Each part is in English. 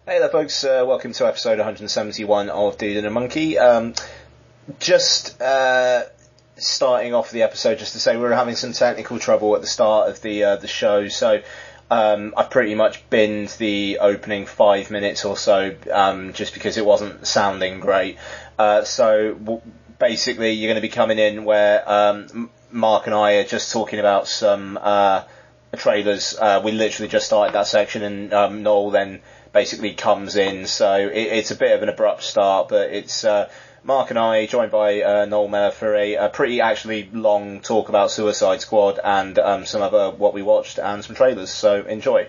Hey there, folks. Welcome to episode 171 of Dude and a Monkey. Just starting off the episode, just to say we were having some technical trouble at the start of the show, so I pretty much binned the opening 5 minutes or so, just because it wasn't sounding great. Basically, you're going to be coming in where Marc and I are just talking about some trailers. We literally just started that section, and Noel then basically comes in, so it's a bit of an abrupt start, but it's Marc and I, joined by Noel Mellor, for a pretty actually long talk about Suicide Squad and some other what we watched and some trailers, so enjoy.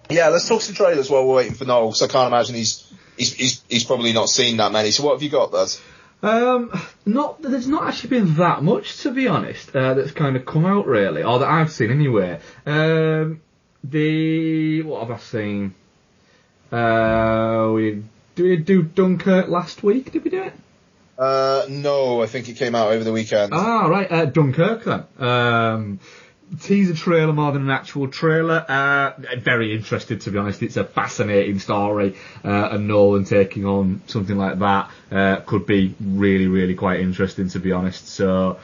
Yeah, let's talk some trailers while we're waiting for Noel, because I can't imagine he's probably not seen that many. So what have you got, Buzz? There's not actually been that much, to be honest, that's kind of come out really, or that I've seen anyway. What have I seen? Did we do Dunkirk last week? Did we do it? No, I think it came out over the weekend. Ah, right, Dunkirk then. Teaser trailer more than an actual trailer. Very interested, to be honest. It's a fascinating story, and Nolan taking on something like that could be really, really quite interesting, to be honest. So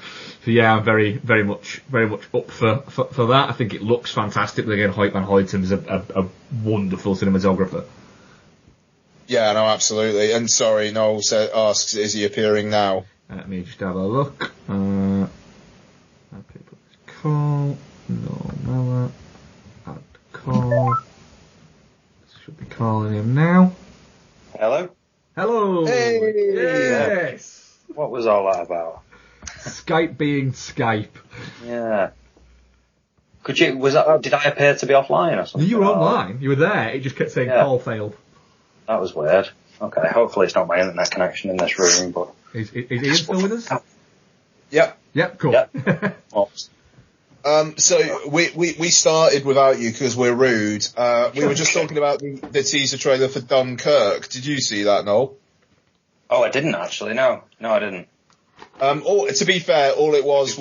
yeah, I'm very, very much up for that. I think it looks fantastic. Again, Hoyt van Hoyten is a wonderful cinematographer. Yeah, no, absolutely. And sorry, Noel asks, is he appearing now? Let me just have a look. Call, Noel Mellor, add call. Should be calling him now. Hello? Hello! Hey! Yes! What was all that about? Skype being Skype. Yeah. Did I appear to be offline or something? You were online, you were there, it just kept saying call failed. That was weird. Okay, hopefully it's not my internet connection in this room, but... Is Ian still with us? Yep. Yep, cool. Yep. So we started without you because we're rude. We were just talking about the teaser trailer for Dunkirk. Did you see that, Noel? Oh, I didn't actually, no. No, I didn't. To be fair, all it was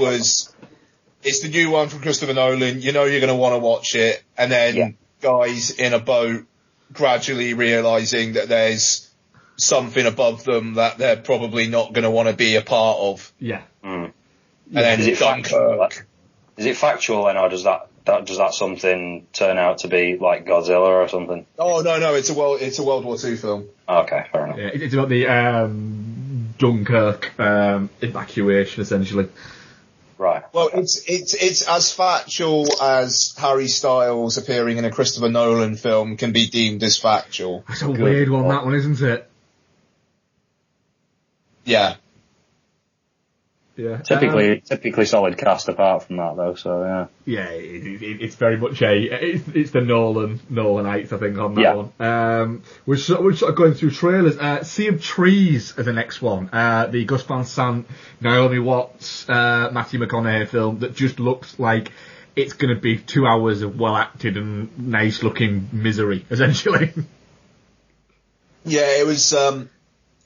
it's the new one from Christopher Nolan. You know you're going to want to watch it, and then guys in a boat gradually realising that there's something above them that they're probably not going to want to be a part of. Yeah. Mm. And then Dunkirk. Is it factual then, or does that something turn out to be like Godzilla or something? Oh no, it's a World War II film. Okay, fair enough. Yeah, it's about the Dunkirk evacuation, essentially. Right. Well, it's as factual as Harry Styles appearing in a Christopher Nolan film can be deemed as factual. It's a weird one, that one, isn't it? Yeah. Yeah. Typically solid cast apart from that though, so yeah. Yeah, it's very much it's the Nolanites, I think, on that one. We're sort of going through trailers. Sea of Trees is the next one. The Gus Van Sant, Naomi Watts, Matthew McConaughey film that just looks like it's going to be 2 hours of well acted and nice looking misery, essentially. Yeah, it was,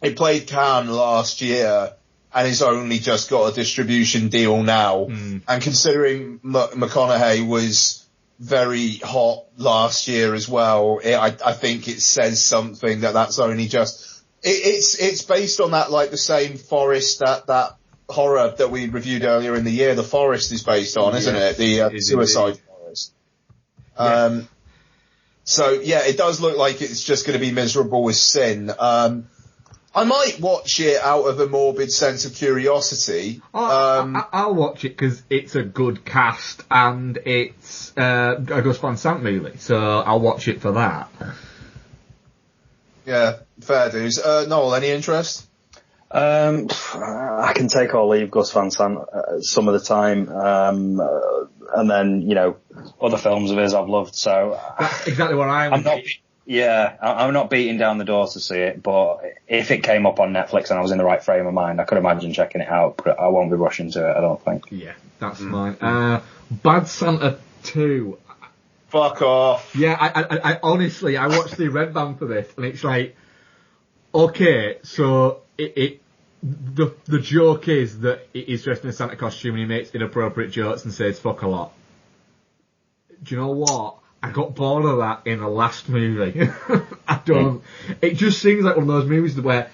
it played Cannes last year, and it's only just got a distribution deal now. Mm. And considering McConaughey was very hot last year as well, I think it says something that's only just... It's based on that, like, the same forest, that horror that we reviewed earlier in the year. The Forest is based on, isn't it? The Suicide Forest. Yeah. So, yeah, it does look like it's just going to be miserable as sin. I might watch it out of a morbid sense of curiosity. I'll watch it because it's a good cast and it's a Gus Van Sant movie, so I'll watch it for that. Yeah, fair dues. Noel, any interest? I can take or leave Gus Van Sant some of the time, and then, other films of his I've loved, so... That's exactly what I'm not... Yeah, I'm not beating down the door to see it, but if it came up on Netflix and I was in the right frame of mind, I could imagine checking it out, but I won't be rushing to it, I don't think. Yeah, that's fine. Bad Santa 2. Fuck off. Yeah, I honestly, I watched the Red Band for this, and it's like, okay, so the joke is that he's dressed in a Santa costume and he makes inappropriate jokes and says fuck a lot. Do you know what? I got bored of that in the last movie. I don't. It just seems like one of those movies where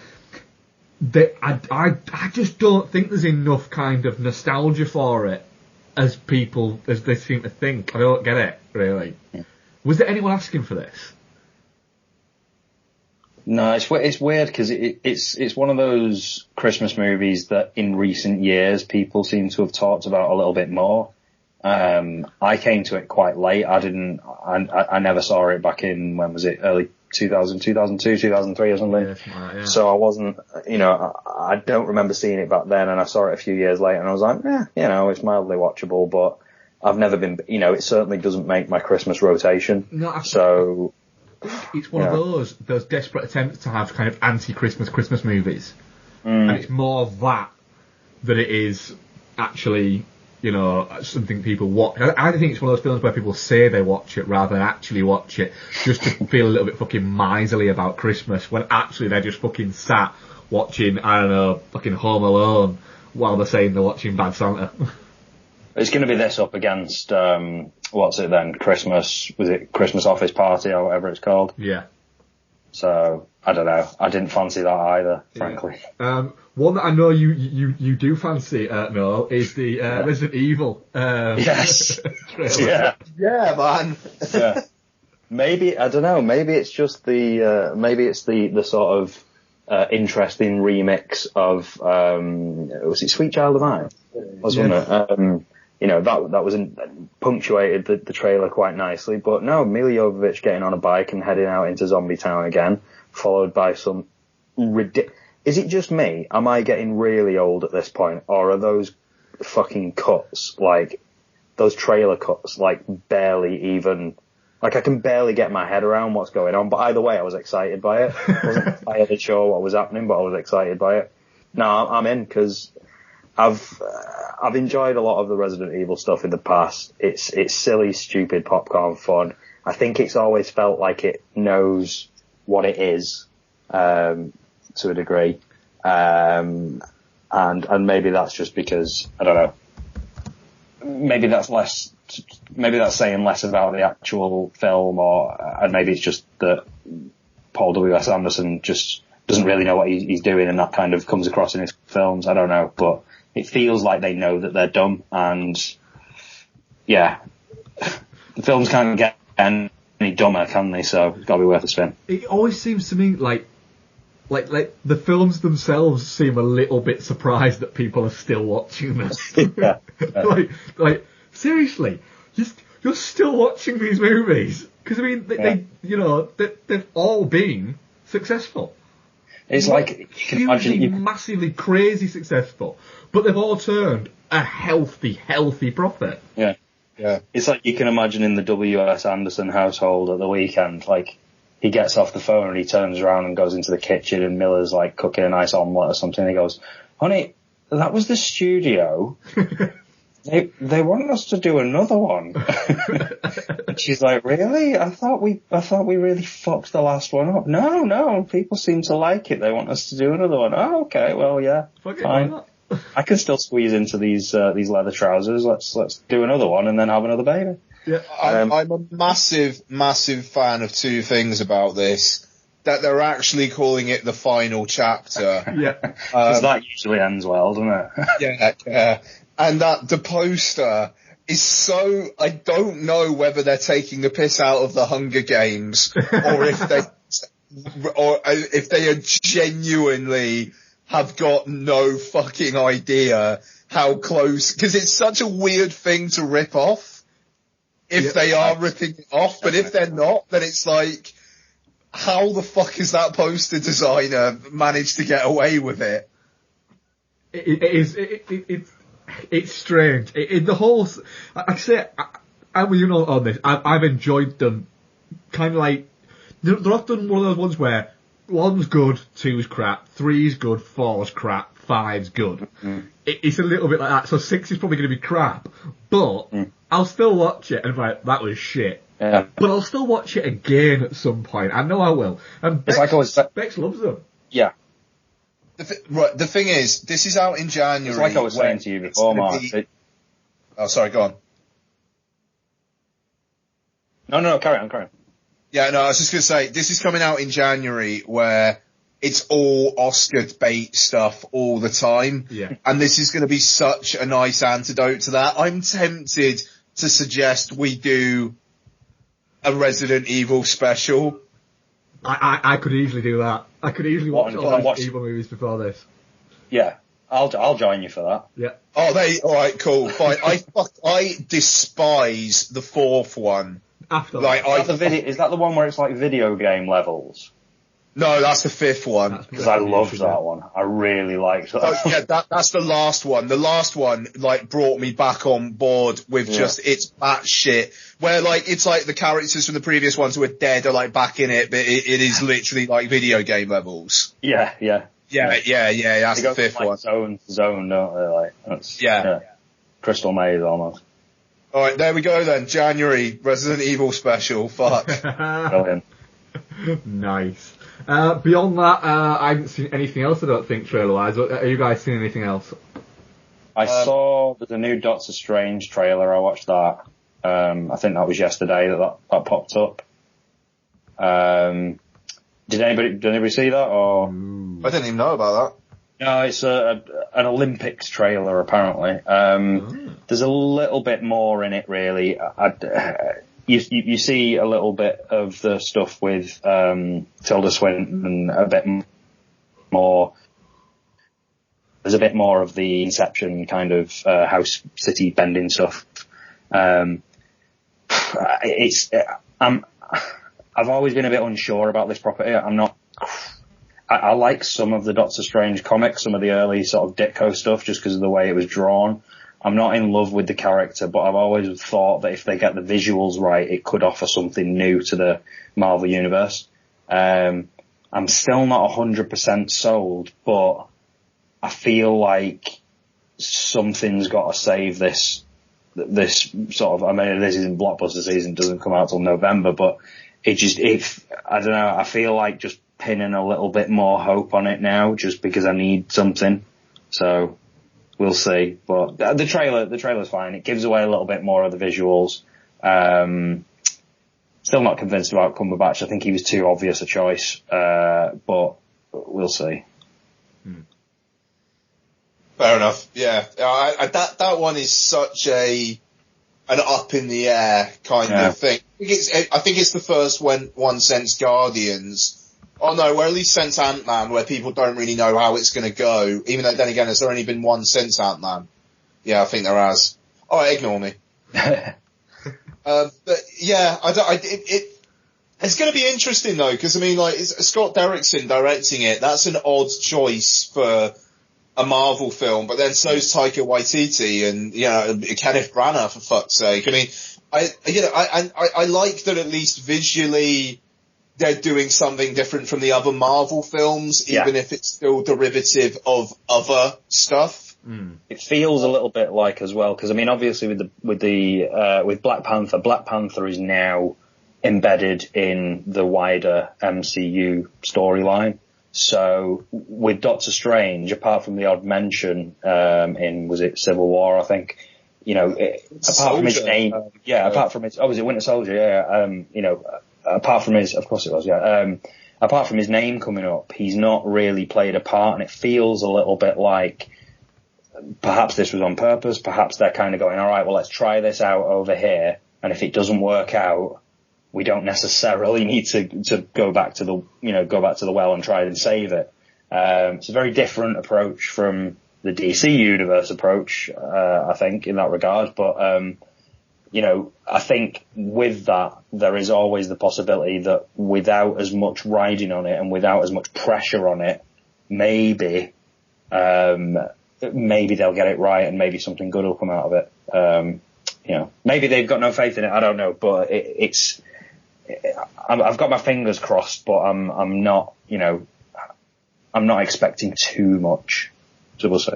I just don't think there's enough kind of nostalgia for it as they seem to think. I don't get it, really. Was there anyone asking for this? No, it's weird because it's one of those Christmas movies that in recent years people seem to have talked about a little bit more. I came to it quite late. I never saw it back in, when was it? Early 2000, 2002, 2003 or something. Yeah. So I wasn't, I don't remember seeing it back then, and I saw it a few years later and I was like, it's mildly watchable, but I've never been, it certainly doesn't make my Christmas rotation. No, so it's one of those desperate attempts to have kind of Christmas movies. And it's more that it is actually, something people watch. I think it's one of those films where people say they watch it rather than actually watch it, just to feel a little bit fucking miserly about Christmas, when actually they're just fucking sat watching, I don't know, fucking Home Alone, while they're saying they're watching Bad Santa. It's going to be this up against, what's it then? Christmas Office Party or whatever it's called? Yeah. So, I don't know. I didn't fancy that either, frankly. One that I know you do fancy, Noel, is the Resident Evil. Yes. Trailer. Yeah, man. Yeah. Maybe, I don't know, maybe it's just the sort of interesting remix of, was it Sweet Child of Mine? Wasn't it? That was punctuated the trailer quite nicely, but no, Mila Jovovich getting on a bike and heading out into Zombie Town again, followed by some Is it just me? Am I getting really old at this point, or are those fucking cuts, like those trailer cuts, like barely even? Like, I can barely get my head around what's going on, but either way, I was excited by it. I wasn't entirely sure what was happening, but I was excited by it. No, I'm in, because I've enjoyed a lot of the Resident Evil stuff in the past. It's silly, stupid popcorn fun. I think it's always felt like it knows what it is, to a degree. And maybe that's just because, I don't know, maybe that's saying less about the actual film, and maybe it's just that Paul W.S. Anderson just doesn't really know what he's doing, and that kind of comes across in his films. I don't know, but it feels like they know that they're dumb, and yeah, the films can't get any dumber, can they? So it's got to be worth a spin. It always seems to me like the films themselves seem a little bit surprised that people are still watching them. Yeah. like seriously, you're still watching these movies? Because I mean, they've all been successful. It's like you can imagine massively crazy successful, but they've all turned a healthy profit. Yeah. It's like you can imagine in the W.S. Anderson household at the weekend, like he gets off the phone and he turns around and goes into the kitchen and Miller's like cooking a nice omelette or something. And he goes, "Honey, that was the studio. They want us to do another one." And she's like, "Really? I thought we really fucked the last one up." No, people seem to like it. They want us to do another one. Oh, okay, well, yeah, fine. I can still squeeze into these leather trousers. Let's do another one and then have another baby. Yeah, I'm a massive fan of two things about this. That they're actually calling it the final chapter. Yeah. Because that usually ends well, doesn't it? Yeah. And that the poster is so, I don't know whether they're taking the piss out of the Hunger Games or if they are genuinely have got no fucking idea how close, because it's such a weird thing to rip off if they are ripping it off, but if they're not, then it's like, how the fuck is that poster designer managed to get away with it? It's strange. The whole, I say, on this, I've enjoyed them. Kind of like, they're often one of those ones where 1's good, 2's crap, 3's good, 4's crap, 5's good. Mm. It's a little bit like that. So 6 is probably going to be crap, but I'll still watch it and be like, that was shit. Yeah. But I'll still watch it again at some point. I know I will. And Bex loves them. Yeah. The thing is, this is out in January. It's like I was saying to you before, Mark. Oh, sorry, go on. No, carry on. Yeah, no, I was just going to say, this is coming out in January where it's all Oscar bait stuff all the time. Yeah. And this is going to be such a nice antidote to that. I'm tempted to suggest we do a Resident Evil special. I could easily do that. I could easily watch all the evil movies before this. Yeah, I'll join you for that. Yeah. Oh, alright, cool, fine. I despise the fourth one. After like, is that the one where it's like video game levels? No, that's the fifth one. Because I loved that one. I really liked that. Oh, yeah, that's the last one. The last one, like, brought me back on board with just, it's batshit. Where, like, it's like the characters from the previous ones who are dead are, like, back in it, but it is literally like video game levels. Yeah. Yeah, that's the fifth one. Zone, don't they? Like, that's, yeah. Crystal Maze almost. Alright, there we go then. January, Resident Evil special. Fuck. Brilliant. Nice. Beyond that, I haven't seen anything else, I don't think, trailer-wise. Are you guys seeing anything else? I saw there's a new Doctor Strange trailer. I watched that. I think that was yesterday that popped up. Did anybody see that? Or I didn't even know about that. No, it's an Olympics trailer apparently. There's a little bit more in it, really. You see a little bit of the stuff with Tilda Swinton and a bit more. There's a bit more of the Inception kind of house city bending stuff. I've always been a bit unsure about this property. I like some of the Doctor Strange comics, some of the early sort of Ditko stuff, just because of the way it was drawn. I'm not in love with the character, but I've always thought that if they get the visuals right, it could offer something new to the Marvel Universe. I'm still not 100% sold, but I feel like something's got to save this sort of, I mean, this isn't blockbuster season, doesn't come out till November, but I don't know, I feel like just pinning a little bit more hope on it now, just because I need something. So, we'll see. But the trailer's fine. It gives away a little bit more of the visuals. Still not convinced about Cumberbatch. I think he was too obvious a choice. But we'll see. Fair enough. Yeah. That one is such an up in the air kind of thing. I think it's the first one since Guardians. Oh no, well at least since Ant-Man, where people don't really know how it's going to go. Even though then again, has there only been one since Ant-Man? Yeah, I think there has. Alright, ignore me. But yeah, it's going to be interesting though, because I mean, like, it's Scott Derrickson directing it. That's an odd choice for a Marvel film, but then so's Taika Waititi and, you know, Kenneth Branagh, for fuck's sake. I mean, I like that at least visually they're doing something different from the other Marvel films, even if it's still derivative of other stuff. It feels a little bit like as well, because I mean, obviously with Black Panther is now embedded in the wider MCU storyline. So with Doctor Strange, apart from the odd mention in, was it Civil War, I think, you know, apart from his name, apart from his, was it Winter Soldier? Yeah, you know, apart from his, of course it was, apart from his name coming up, he's not really played a part, and it feels a little bit like perhaps this was on purpose, perhaps they're kind of going, all right, well, let's try this out over here, and if it doesn't work out, we don't necessarily need to go back to the well and try and save it. It's a very different approach from the DC Universe approach, I think, in that regard, but, you know, I think with that, there is always the possibility that without as much riding on it and without as much pressure on it, maybe they'll get it right and maybe something good will come out of it. You know, maybe they've got no faith in it, I don't know, but I've got my fingers crossed, but I'm not, you know, I'm not expecting too much, so we'll see.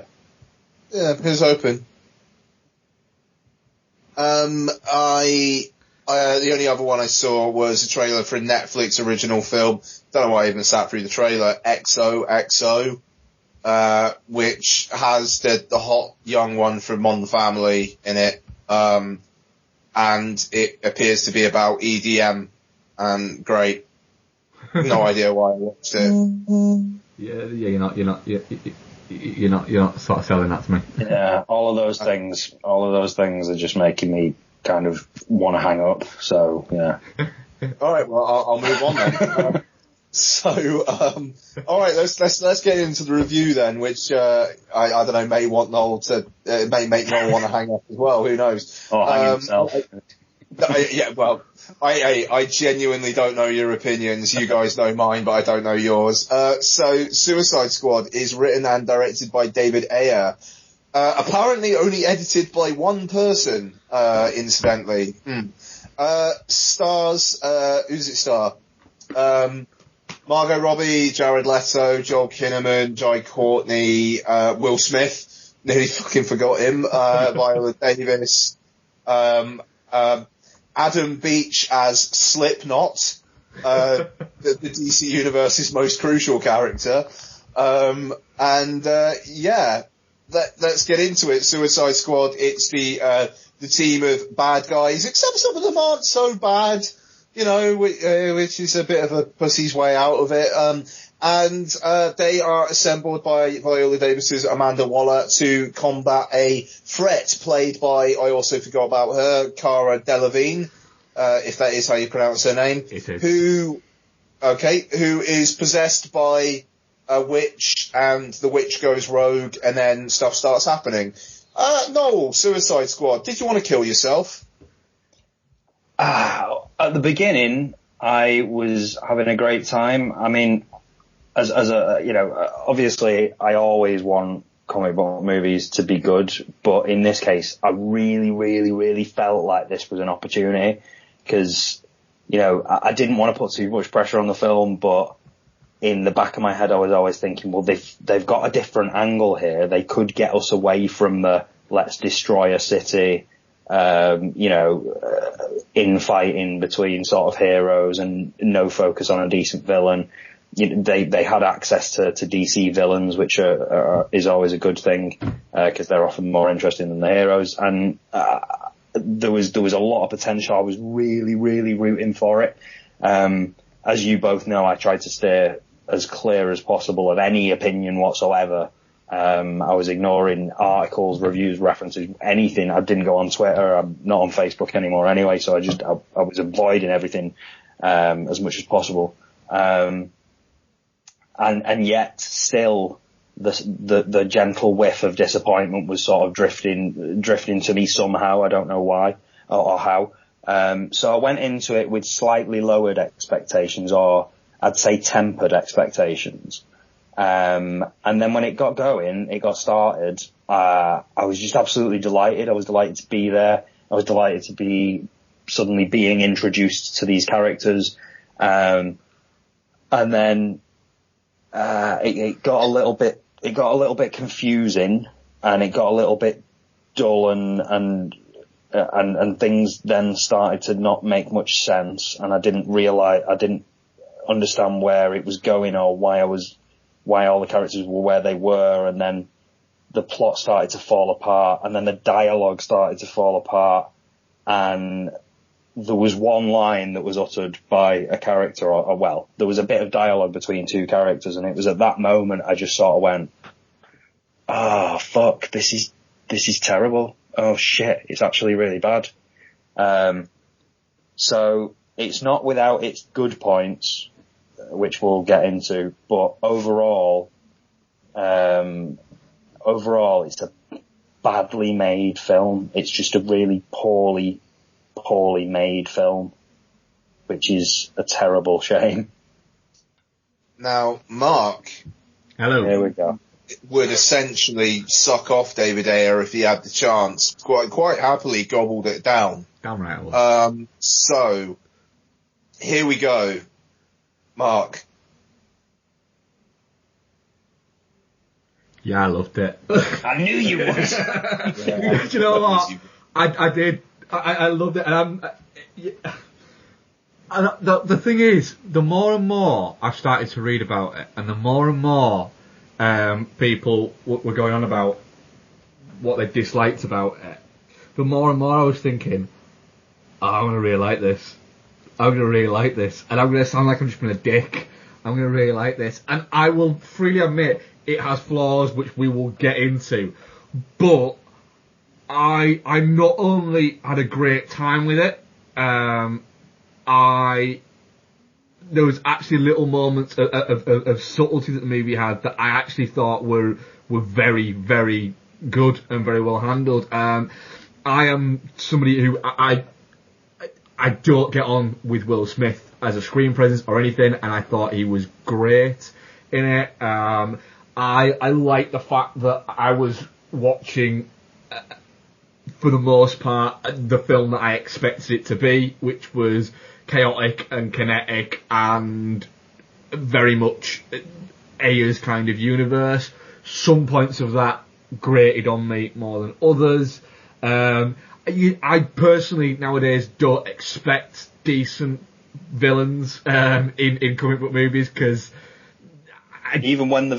Yeah, because open. The only other one I saw was a trailer for a Netflix original film. Don't know why I even sat through the trailer. XOXO, which has the hot young one from Modern Family in it. And and it appears to be about EDM, and great. No idea why I watched it. Yeah, you're not sort of selling that to me. Yeah, all of those things are just making me kind of want to hang up. So yeah. All right, well I'll move on then. All right, let's get into the review then, which I don't know, may want Noel to may make Noel want to hang up as well. Who knows? Or hang himself. I genuinely don't know your opinions. You guys know mine, but I don't know yours. So Suicide Squad is written and directed by David Ayer. Apparently only edited by one person, incidentally. Stars, who's it star? Margot Robbie, Jared Leto, Joel Kinnaman, Jai Courtney, Will Smith, nearly fucking forgot him, Viola Davis, Adam Beach as Slipknot, the DC Universe's most crucial character. Let's get into it. Suicide Squad, it's the team of bad guys, except some of them aren't so bad, which is a bit of a pussy's way out of it. They are assembled by Viola Davis's Amanda Waller to combat a threat played by, I also forgot about her, Cara Delevingne, if that is how you pronounce her name. It is. Who is possessed by a witch, and the witch goes rogue, and then stuff starts happening. Noel, Suicide Squad, did you want to kill yourself? At the beginning, I was having a great time. I mean, as obviously I always want comic book movies to be good, but in this case, I really, really, really felt like this was an opportunity, because, I didn't want to put too much pressure on the film, but in the back of my head, I was always thinking, well, they've got a different angle here. They could get us away from the let's destroy a city, infighting between sort of heroes and no focus on a decent villain. They had access to DC villains, which is always a good thing, because they're often more interesting than the heroes. And there was a lot of potential. I was really, really rooting for it. As you both know, I tried to stay as clear as possible of any opinion whatsoever. I was ignoring articles, reviews, references, anything. I didn't go on Twitter. I'm not on Facebook anymore anyway, so I was avoiding everything as much as possible. And yet still the gentle whiff of disappointment was sort of drifting to me somehow. I don't know why or how. So I went into it with slightly lowered expectations, or I'd say tempered expectations. And then when it got going, it got started, I was just absolutely delighted. I was delighted to be there. I was delighted to be suddenly being introduced to these characters. And then, it got a little bit confusing, and it got a little bit dull, and things then started to not make much sense, and I didn't understand where it was going, or why all the characters were where they were, and then the plot started to fall apart, and then the dialogue started to fall apart, and there was one line that was uttered by a character, or there was a bit of dialogue between two characters, and it was at that moment I just sort of went, oh fuck, this is terrible. Oh shit, it's actually really bad. So it's not without its good points, which we'll get into, but overall it's a badly made film. It's just a really poorly made film, which is a terrible shame. Now, Mark. Hello. Here we go. Would essentially suck off David Ayer if he had the chance. Quite happily gobbled it down. Damn right I was. So, here we go. Mark. Yeah, I loved it. I knew you would. Yeah. Do you know what? I did. I loved it, and the thing is, the more and more I've started to read about it, and the more and more people were going on about what they disliked about it, the more and more I was thinking, I'm gonna really like this. I'm gonna really like this, and I'm gonna sound like I'm just being a dick. I'm gonna really like this, and I will freely admit it has flaws which we will get into, but I not only had a great time with it, there was actually little moments of subtlety that the movie had that I actually thought were very, very good and very well handled. I am somebody who I don't get on with Will Smith as a screen presence or anything, and I thought he was great in it. I like the fact that I was watching, for the most part, the film that I expected it to be, which was chaotic and kinetic and very much Aya's kind of universe. Some points of that grated on me more than others. I personally nowadays don't expect decent villains in comic book movies, because even when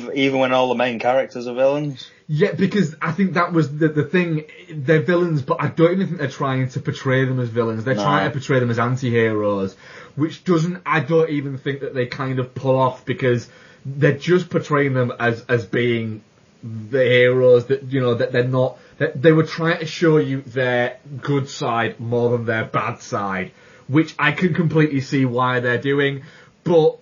all the main characters are villains. Yeah, because I think that was the thing. They're villains, but I don't even think they're trying to portray them as villains. They're trying to portray them as anti-heroes, which I don't even think that they kind of pull off, because they're just portraying them as being the heroes that, that they're not, that they were trying to show you their good side more than their bad side, which I can completely see why they're doing. But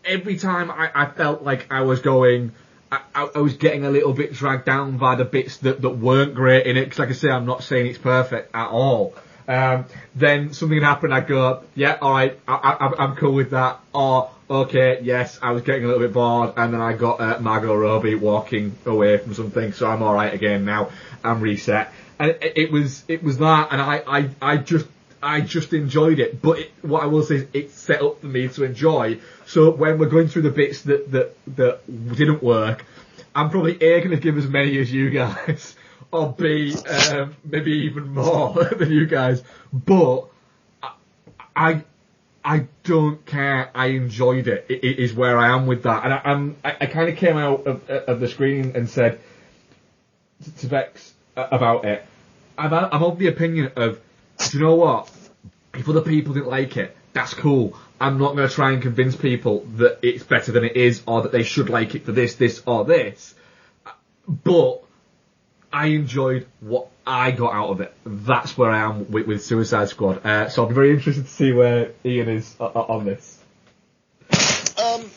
every time I felt like I was going, I was getting a little bit dragged down by the bits that weren't great in it, because like I say, I'm not saying it's perfect at all. Then something happened, I'd go, yeah, alright, I'm cool with that, or, okay, yes, I was getting a little bit bored, and then I got Margot Robbie walking away from something, so I'm alright again now, I'm reset. And it was that, and I just enjoyed it, but what I will say is it's set up for me to enjoy. So when we're going through the bits that didn't work, I'm probably A, going to give as many as you guys, or B, maybe even more than you guys. But I don't care. I enjoyed it. It is where I am with that. And I kind of came out of the screen and said to Vex about it. I'm of the opinion of, do you know what? If other people didn't like it, that's cool. I'm not going to try and convince people that it's better than it is, or that they should like it for this, or this. But I enjoyed what I got out of it. That's where I am with Suicide Squad. So I'll be very interested to see where Ian is on this.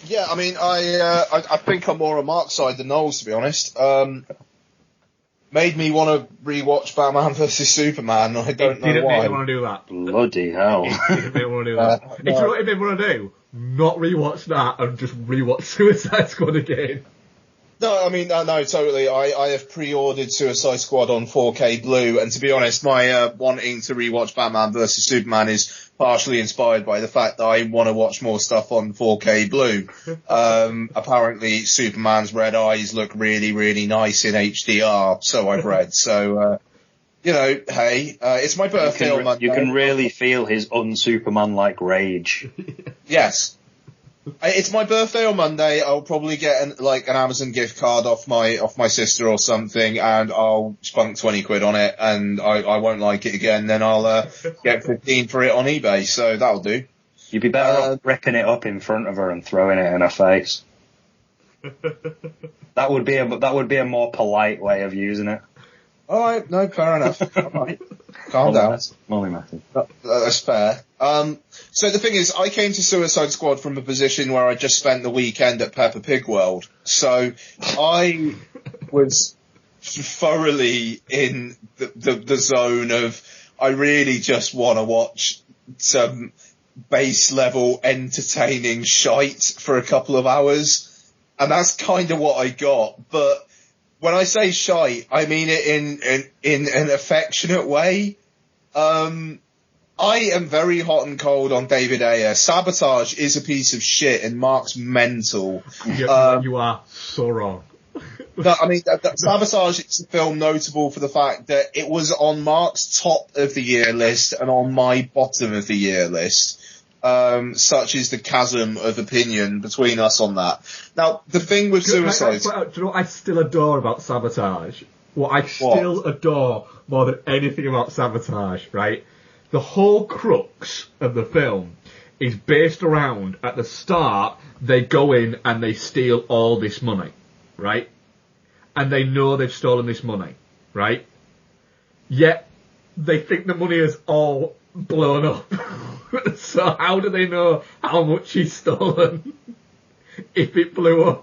Yeah, I mean, I think I'm more on Mark's side than Noel's, to be honest. Made me want to rewatch Batman vs Superman. I don't know why. Didn't make me want to do that. Bloody hell. Didn't make me want to do that. If you know what it want to do, not rewatch that and just rewatch Suicide Squad again. No, I mean, no, totally. I have pre-ordered Suicide Squad on 4K Blue, and to be honest, my wanting to rewatch Batman vs Superman is partially inspired by the fact that I want to watch more stuff on 4K Blue. Apparently, Superman's red eyes look really, really nice in HDR, so I've read. So, hey, it's my birthday on Monday. You can really feel his un-Superman-like rage. Yes. It's my birthday on Monday. I'll probably get an Amazon gift card off my sister or something, and I'll spunk 20 quid on it, and I won't like it again. Then I'll get 15 for it on eBay. So that'll do. You'd be better off ripping it up in front of her and throwing it in her face. That would be a more polite way of using it. All right, no, fair enough. All right. Calm down. Molly Matthew. That's fair. So the thing is, I came to Suicide Squad from a position where I just spent the weekend at Peppa Pig World. So I was thoroughly in the zone of, I really just want to watch some base level entertaining shite for a couple of hours. And that's kind of what I got. But when I say shite, I mean it in an affectionate way. I am very hot and cold on David Ayer. Sabotage is a piece of shit, and Marc's mental. You are so wrong. No, I mean, Sabotage is a film notable for the fact that it was on Marc's top of the year list and on my bottom of the year list. Such is the chasm of opinion between us on that. Now, the thing with Suicide... Do you know what I still adore about Sabotage? What I still adore more than anything about Sabotage, right? the whole crux of the film is based around, at the start, they go in and they steal all this money, right? And they know they've stolen this money, right? Yet, they think the money is all blown up. So how do they know how much he's stolen if it blew up?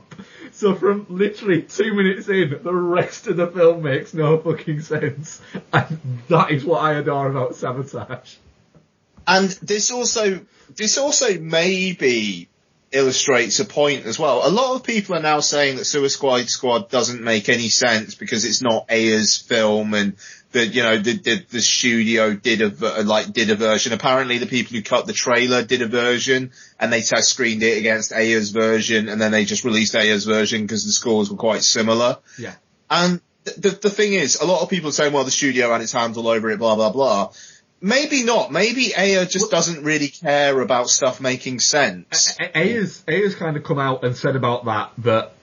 So from literally 2 minutes in, the rest of the film makes no fucking sense. And that is what I adore about Sabotage. And this also maybe illustrates a point as well. A lot of people are now saying that Suicide Squad doesn't make any sense because it's not Aya's film, and that, you know, the studio did a version. Apparently the people who cut the trailer did a version, and they test screened it against Aya's version, and then they just released Aya's version because the scores were quite similar. Yeah. And the thing is, a lot of people are saying, well, the studio had its hands all over it, blah, blah, blah. Maybe not. Maybe Aya just doesn't really care about stuff making sense. Aya's kind of come out and said about that,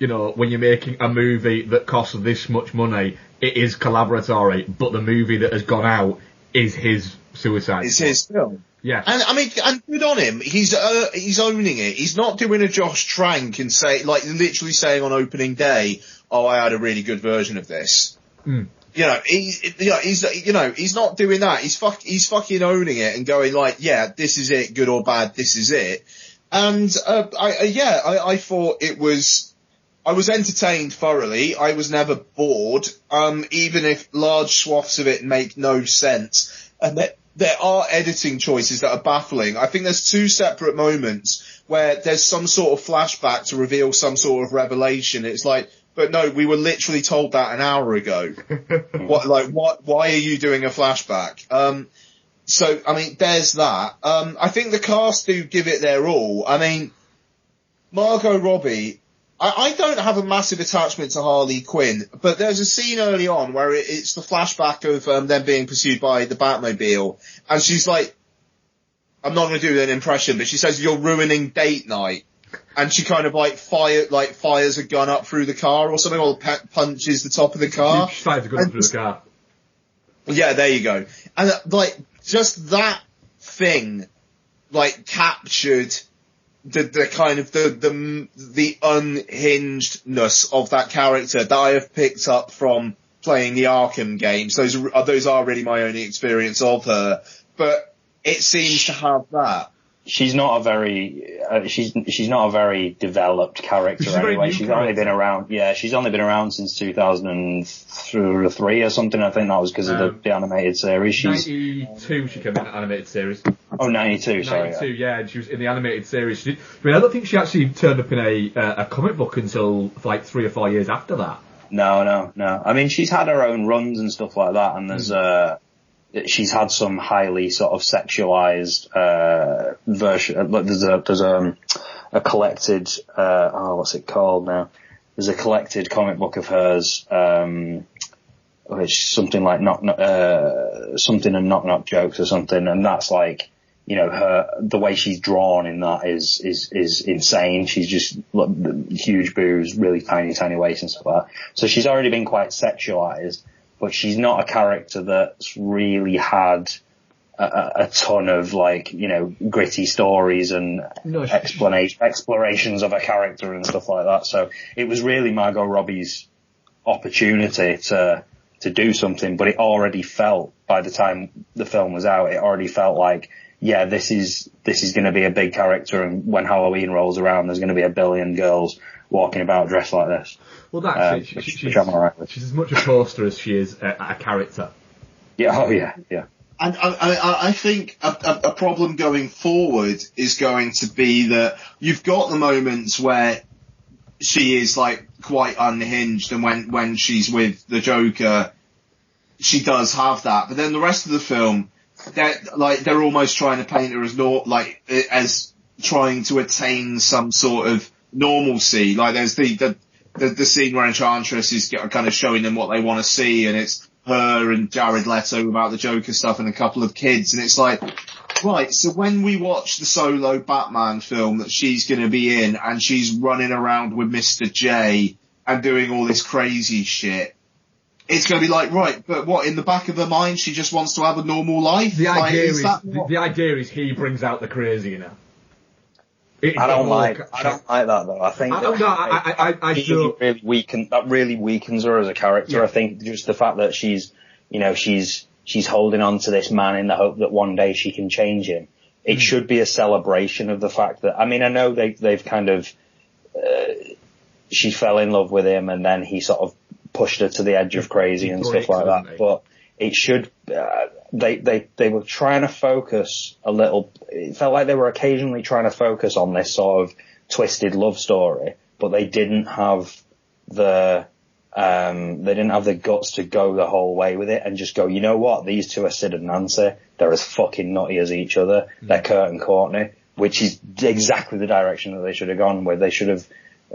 you know, when you're making a movie that costs this much money, it is collaboratory, but the movie that has gone out is his Suicide. It's his film. Yeah. And I mean, and good on him. He's owning it. He's not doing a Josh Trank and literally saying on opening day, oh, I had a really good version of this. Mm. You know, he's not doing that. He's fucking owning it and going like, yeah, this is it, good or bad, this is it. And, I thought I was entertained thoroughly. I was never bored, even if large swaths of it make no sense. And there are editing choices that are baffling. I think there's two separate moments where there's some sort of flashback to reveal some sort of revelation. It's like, but no, we were literally told that an hour ago. Why are you doing a flashback? So, I mean, there's that. I think the cast do give it their all. I mean, Margot Robbie, I don't have a massive attachment to Harley Quinn, but there's a scene early on where it's the flashback of them being pursued by the Batmobile, and she's like, I'm not going to do an impression, but she says, you're ruining date night. And she kind of fires a gun up through the car or something, or punches the top of the car. She fires a gun through the car. Yeah, there you go. And just that thing, captured the kind of the unhingedness of that character that I have picked up from playing the Arkham games. Those are really my only experience of her, but it seems to have that. She's not a very she's not a very developed character anyway. She's only been around. Yeah, she's only been around since 2003 or something. I think that was because of the animated series. She's 92. She came in the animated series. Oh, 92. Sorry. 92. Yeah, and she was in the animated series. I don't think she actually turned up in a comic book until 3 or 4 years after that. No. I mean, she's had her own runs and stuff like that, and there's she's had some highly sort of sexualized version. There's a collected what's it called now? There's a collected comic book of hers, which something like something and knock knock jokes or something, and that's like, you know, the way she's drawn in that is insane. She's just huge boobs, really tiny waist and stuff like that. So she's already been quite sexualized. But she's not a character that's really had a ton of gritty stories and explorations of a character and stuff like that. So it was really Margot Robbie's opportunity to do something, but it already felt, by the time the film was out, it already felt like, yeah, this is going to be a big character, and when Halloween rolls around, there's going to be a billion girls walking about dressed like this. Well, that's it. She's as much a poster as she is a character. Yeah. Oh, yeah. And I think a problem going forward is going to be that you've got the moments where she is quite unhinged, and when she's with the Joker, she does have that. But then the rest of the film, they're almost trying to paint her as trying to attain some sort of normalcy. There's the scene where Enchantress is kind of showing them what they want to see, and it's her and Jared Leto about the Joker stuff and a couple of kids, and it's like, right, so when we watch the solo Batman film that she's going to be in, and she's running around with Mr. J and doing all this crazy shit, it's going to be like, right, but what, in the back of her mind, she just wants to have a normal life? The like, the idea is he brings out the crazy, you know. I don't like that though. I think that really weakens her as a character. Yeah. I think just the fact that she's holding on to this man in the hope that one day she can change him. It should be a celebration of the fact that, I mean, I know they've kind of, she fell in love with him and then he sort of pushed her to the edge of crazy and stuff like that. But it should, they were trying to focus a little, it felt like they were occasionally trying to focus on this sort of twisted love story, but they didn't have the guts to go the whole way with it and just go, you know what, these two are Sid and Nancy, they're as fucking nutty as each other, they're Kurt and Courtney, which is exactly the direction that they should have gone with. They should have,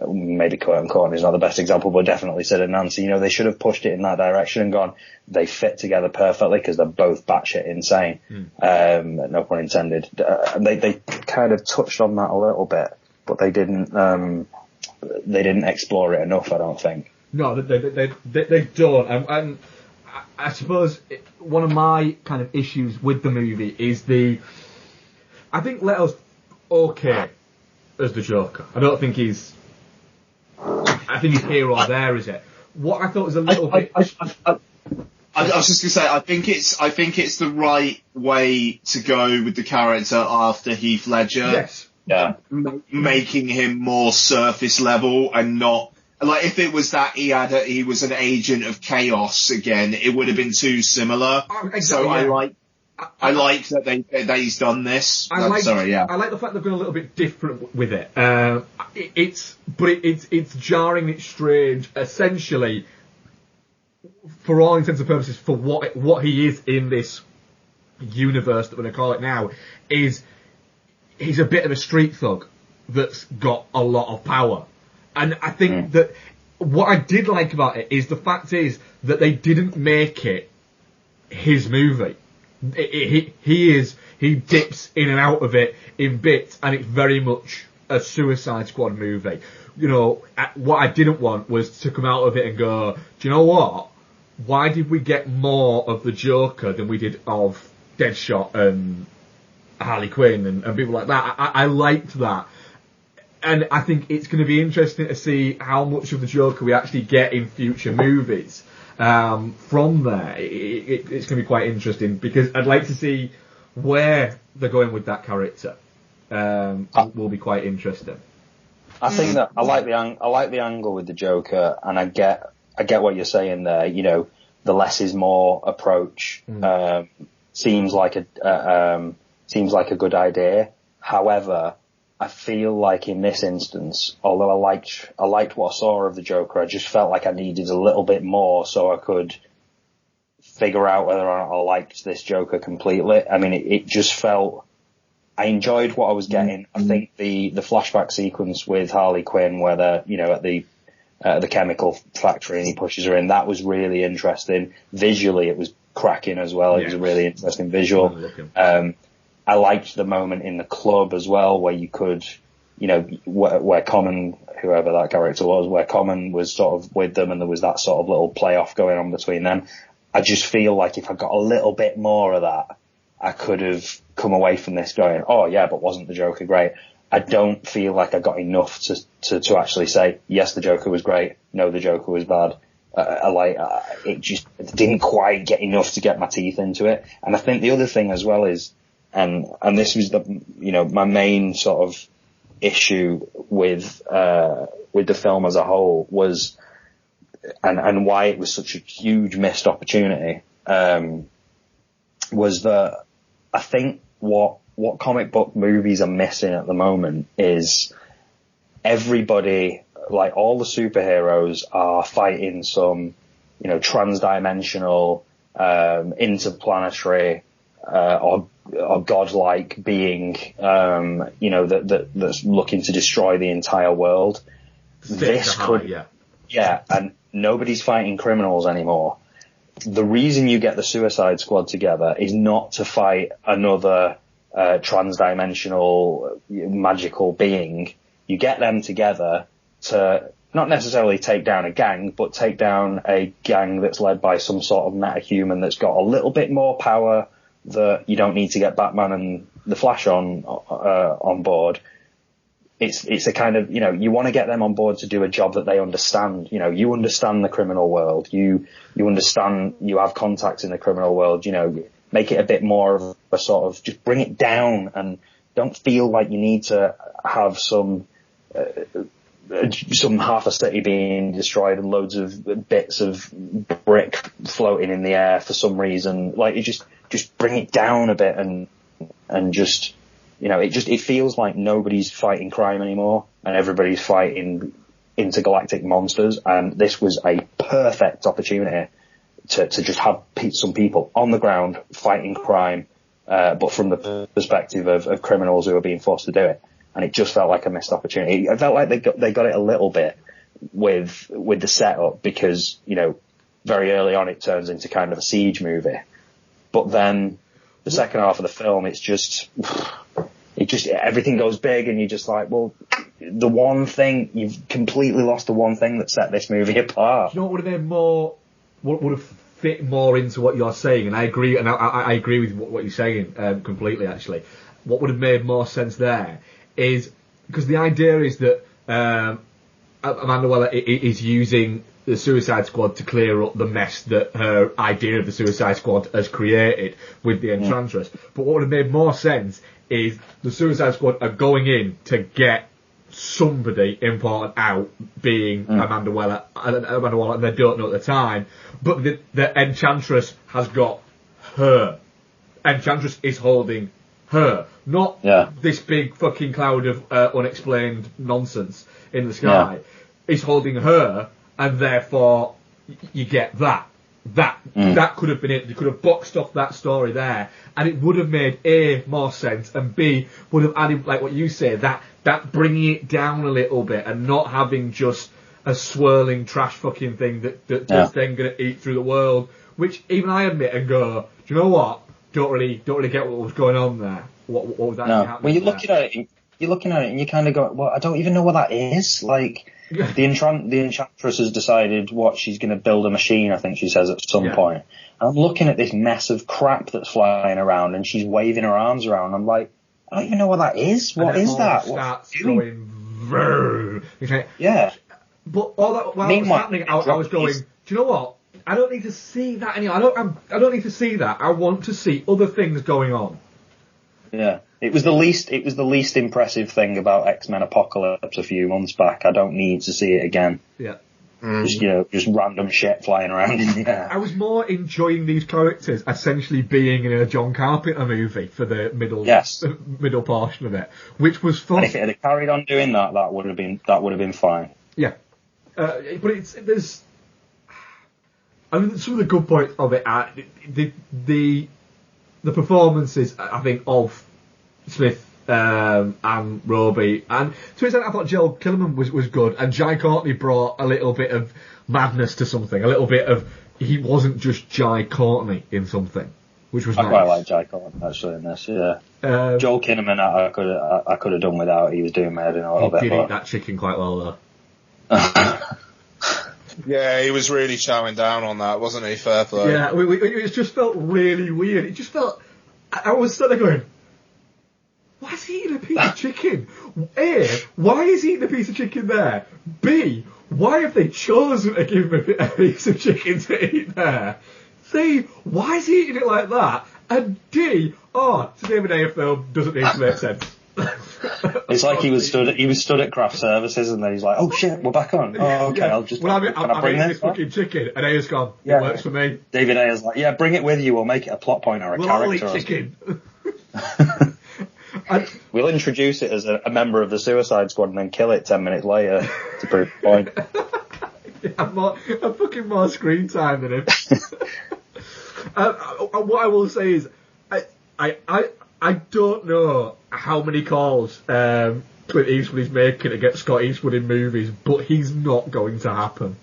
maybe Kurt and Courtney is not the best example, but definitely Sid and Nancy, you know, they should have pushed it in that direction and gone, they fit together perfectly because they're both batshit insane. No pun intended. They kind of touched on that a little bit, but they didn't explore it enough, I don't think. No, they don't. And I suppose one of my kind of issues with the movie is I think Leto's okay as the Joker. I don't think he's here or there, is it? What I thought was a little bit. I was just gonna say, I think it's the right way to go with the character after Heath Ledger. Yes. Yeah. Making him more surface level and not. Like, if it was that he was an agent of chaos again, it would have been too similar. Exactly, so yeah. I like that he's done this. I like the fact they've gone a little bit different with it. It's jarring, it's strange. Essentially, for all intents and purposes, for what he is in this universe that we're going to call it now, is he's a bit of a street thug that's got a lot of power. And I think that what I did like about it is the fact is that they didn't make it his movie. He dips in and out of it in bits, and it's very much a Suicide Squad movie. You know, what I didn't want was to come out of it and go, do you know what? Why did we get more of the Joker than we did of Deadshot and Harley Quinn and people like that? I liked that. And I think it's going to be interesting to see how much of the Joker we actually get in future movies. From there, it's going to be quite interesting because I'd like to see where they're going with that character. Will be quite interesting. I think that I like the angle with the Joker, and I get what you're saying there. You know, the less is more approach seems like a good idea. However, I feel like in this instance, although I liked what I saw of the Joker, I just felt like I needed a little bit more so I could figure out whether or not I liked this Joker completely. I mean, it just felt, I enjoyed what I was getting. I think the flashback sequence with Harley Quinn where they're, you know, at the chemical factory and he pushes her in, that was really interesting. Visually, it was cracking as well. It was a really interesting visual. I liked the moment in the club as well where you could, you know, where Common, whoever that character was, where Common was sort of with them and there was that sort of little playoff going on between them. I just feel like if I got a little bit more of that, I could have come away from this going, oh yeah, but wasn't the Joker great? I don't feel like I got enough to actually say, yes, the Joker was great, no, the Joker was bad. It just didn't quite get enough to get my teeth into it. And I think the other thing as well is, and this was my main sort of issue with the film as a whole was, and why it was such a huge missed opportunity, was that I think what comic book movies are missing at the moment is everybody, like all the superheroes are fighting some, you know, trans-dimensional, interplanetary, or godlike being, that's looking to destroy the entire world. And nobody's fighting criminals anymore. The reason you get the Suicide Squad together is not to fight another trans-dimensional magical being. You get them together to not necessarily take down a gang, but take down a gang that's led by some sort of metahuman that's got a little bit more power, that you don't need to get Batman and the Flash on board. It's a kind of, you want to get them on board to do a job that they understand. You understand the criminal world. You understand, you have contacts in the criminal world, make it a bit more of a sort of, just bring it down and don't feel like you need to have some half a city being destroyed and loads of bits of brick floating in the air for some reason. Like, you just bring it down a bit and just, it feels like nobody's fighting crime anymore and everybody's fighting intergalactic monsters. And this was a perfect opportunity to just have some people on the ground fighting crime, but from the perspective of criminals who are being forced to do it. And it just felt like a missed opportunity. I felt like they got it a little bit with the setup because, very early on it turns into kind of a siege movie. But then the second half of the film, everything goes big and you're just like, well, the one thing, you've completely lost the one thing that set this movie apart. Do you know what would have been would have fit more into what you're saying? And I agree, and I agree with what you're saying completely, actually. What would have made more sense there is, because the idea is that Amanda Waller is using the Suicide Squad to clear up the mess that her idea of the Suicide Squad has created with the Enchantress. But what would have made more sense is the Suicide Squad are going in to get somebody important out, being Amanda Waller, and they don't know at the time. But the Enchantress has got her. Enchantress is holding her, not this big fucking cloud of unexplained nonsense in the sky. Yeah. Is holding her, and therefore you get that. That could have been it. You could have boxed off that story there, and it would have made A, more sense, and B, would have added, like what you say, that bringing it down a little bit and not having just a swirling trash fucking thing that's then going to eat through the world, which even I admit and go, do you know what? Don't really get what was going on there. What was actually happening? Well, you're looking at it and you kind of go, well, I don't even know what that is. Like, the Enchantress has decided what she's going to build a machine, I think she says at some point. And I'm looking at this mess of crap that's flying around and she's waving her arms around. I'm like, I don't even know what that is. What is that? Starts going vrr. Yeah. But all that while it was happening, I was going, do you know what? I don't need to see that anymore. I don't need to see that. I want to see other things going on. Yeah. It was the least impressive thing about X-Men Apocalypse a few months back. I don't need to see it again. Yeah. Just random shit flying around in the air. I was more enjoying these characters essentially being in a John Carpenter movie for the middle portion of it, which was fun. And if it had carried on doing that, that would have been fine. Yeah. But there's I mean, some of the good points of it are the performances, I think, of Smith and Robbie, and to an extent I thought Joel Kinnaman was good, and Jai Courtney brought a little bit of madness to something, a little bit of, he wasn't just Jai Courtney in something, which was nice. I quite like Jai Courtney actually in this, yeah. Joel Kinnaman I could have done without. He was doing my head in a little bit. He did eat that chicken quite well though. Yeah, he was really chowing down on that, wasn't he? Fair play. Yeah, it just felt really weird. It just felt, I was sitting there going, why is he eating a piece of chicken? A, why is he eating a piece of chicken there? B, why have they chosen to give him a piece of chicken to eat there? C, why is he eating it like that? And D, it's a David Ayer film, doesn't need to make sense. It's like he was stood at craft services and then he's like, oh shit, we're back on. Oh, okay, I'll just, I'm eating this fucking chicken, and Ayer's gone, it works for me. David Ayer's like, yeah, bring it with you, we'll make it a plot point or a character. We'll eat chicken. We'll introduce it as a member of the Suicide Squad and then kill it 10 minutes later to prove the point. A fucking more screen time than him. What I will say is, I don't know how many calls Clint Eastwood is making to get Scott Eastwood in movies, but he's not going to happen.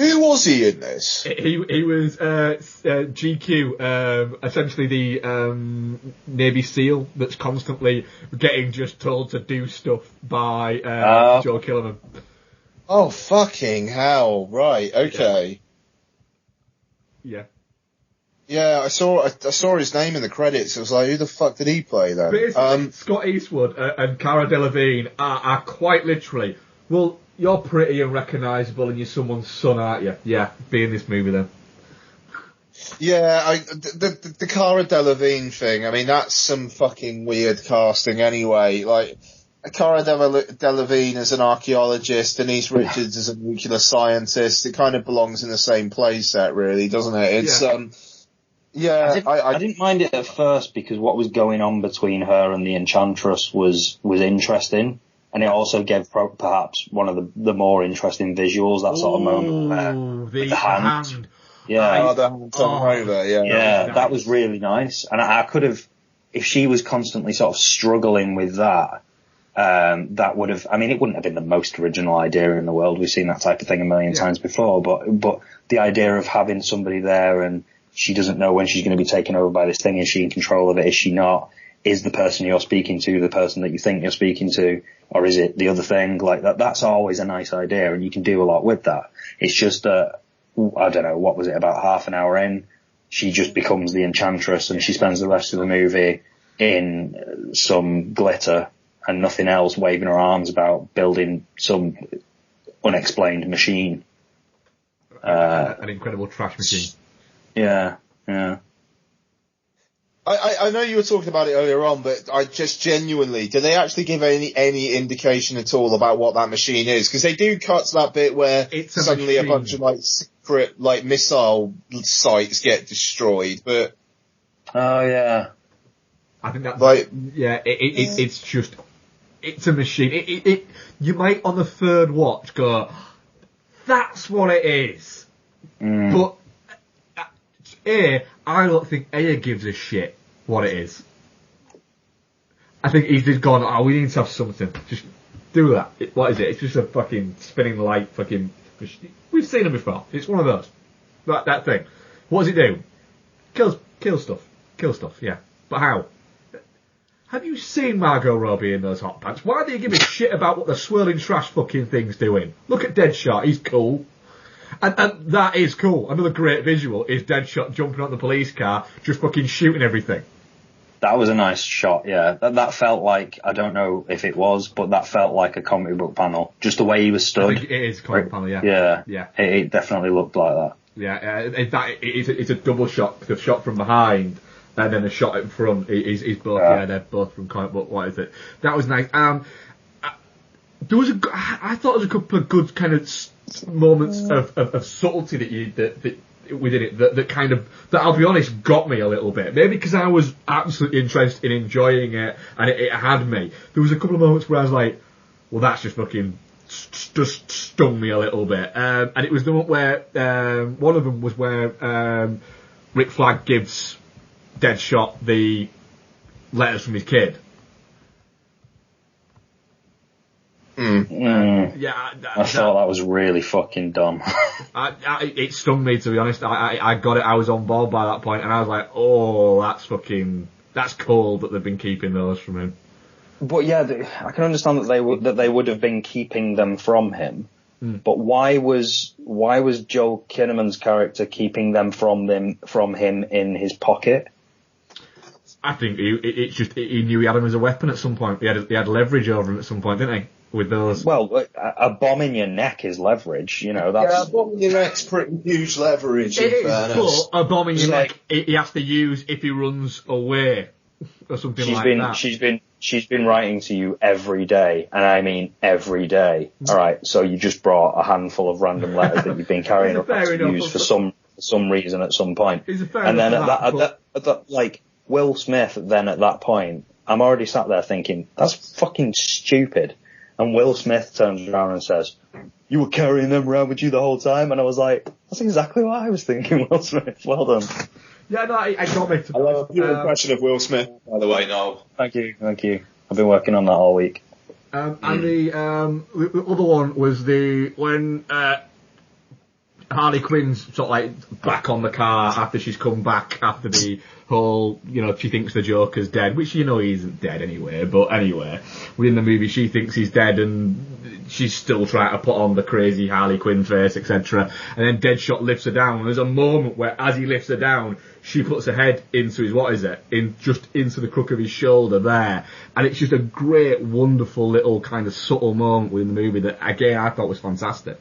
Who was he in this? He was GQ, essentially the Navy SEAL that's constantly getting just told to do stuff by Joel Kinnaman. Oh, fucking hell. Right, okay. Yeah. Yeah, I saw his name in the credits. I was like, who the fuck did he play then? Basically, Scott Eastwood and Cara Delevingne are quite literally, well, you're pretty and recognisable and you're someone's son, aren't you? Yeah, be in this movie then. Yeah, the Cara Delevingne thing, I mean, that's some fucking weird casting anyway. Like, Cara Delevingne as an archaeologist, Denise Richards as a nuclear scientist, it kind of belongs in the same play set, really, doesn't it? It's, I didn't mind it at first because what was going on between her and the Enchantress was interesting, and it also gave perhaps one of the more interesting visuals, that sort of moment where the hand. Yeah. The hand over, yeah. Yeah, that was really nice. And I could have, if she was constantly sort of struggling with that, that would have, I mean, it wouldn't have been the most original idea in the world. We've seen that type of thing a million times before, but the idea of having somebody there and she doesn't know when she's going to be taken over by this thing. Is she in control of it? Is she not? Is the person you're speaking to the person that you think you're speaking to? Or is it the other thing? Like that's always a nice idea and you can do a lot with that. It's just, I don't know, what was it, about half an hour in? She just becomes the Enchantress and she spends the rest of the movie in some glitter and nothing else, waving her arms about building some unexplained machine. An incredible trash machine. Yeah. I know you were talking about it earlier on, but I just genuinely, do they actually give any indication at all about what that machine is? Because they do cut to that bit where suddenly a bunch of secret missile sites get destroyed, but... Oh yeah. I think that's it's just, it's a machine. You might on the third watch go, that's what it is. But I don't think Aya gives a shit what it is. I think he's just gone, we need to have something. Just do that. What is it? It's just a fucking spinning light fucking machine. We've seen it before. It's one of those. That thing. What does it do? Kill stuff. Kill stuff, yeah. But how? Have you seen Margot Robbie in those hot pants? Why do you give a shit about what the swirling trash fucking thing's doing? Look at Deadshot, he's cool. And that is cool. Another great visual is Deadshot jumping on the police car, just fucking shooting everything. That was a nice shot, yeah. That felt like, I don't know if it was, but that felt like a comic book panel. Just the way he was stood. I think it is a comic book panel, yeah. Yeah. It definitely looked like that. Yeah, it's a double shot, the shot from behind, and then a shot in front is both, they're both from comic book, what is it? That was nice. I thought there was a couple of good kind of moments of subtlety that within it that I'll be honest got me a little bit. Maybe because I was absolutely interested in enjoying it and it had me. There was a couple of moments where I was like, well, that's just fucking just stung me a little bit. And it was the one where one of them was where Rick Flag gives Deadshot the letters from his kid. Yeah, I thought that was really fucking dumb. It stung me, to be honest. I got it. I was on board by that point, and I was like, "Oh, that's cool that they've been keeping those from him." But yeah, I can understand that they would have been keeping them from him. But why was Joel Kinnaman's character keeping them from him in his pocket? I think he knew he had him as a weapon at some point. He had leverage over him at some point, didn't he? With those. Well, a bomb in your neck is leverage, that's... a bomb in your neck's pretty huge leverage, in fairness. But a bomb in your neck, he has to use if he runs away, or something that. She's been writing to you every day, and I mean every day. Alright, so you just brought a handful of random letters that you've been carrying up to use for some reason at some point. And then at that, Will Smith, then at that point, I'm already sat there thinking, that's fucking stupid. And Will Smith turns around and says, "You were carrying them around with you the whole time?" And I was like, that's exactly what I was thinking, Will Smith. Well done. Yeah, no, I got it. I love your impression of Will Smith, by the way, Noel. Thank you. I've been working on that all week. And the other one was when Harley Quinn's sort of like back on the car after she's come back after the whole, she thinks the Joker's dead, which he isn't dead anyway, but anyway, within the movie she thinks he's dead and she's still trying to put on the crazy Harley Quinn face, etc. And then Deadshot lifts her down, and there's a moment where as he lifts her down, she puts her head into his, into the crook of his shoulder there. And it's just a great, wonderful little kind of subtle moment within the movie that, again, I thought was fantastic.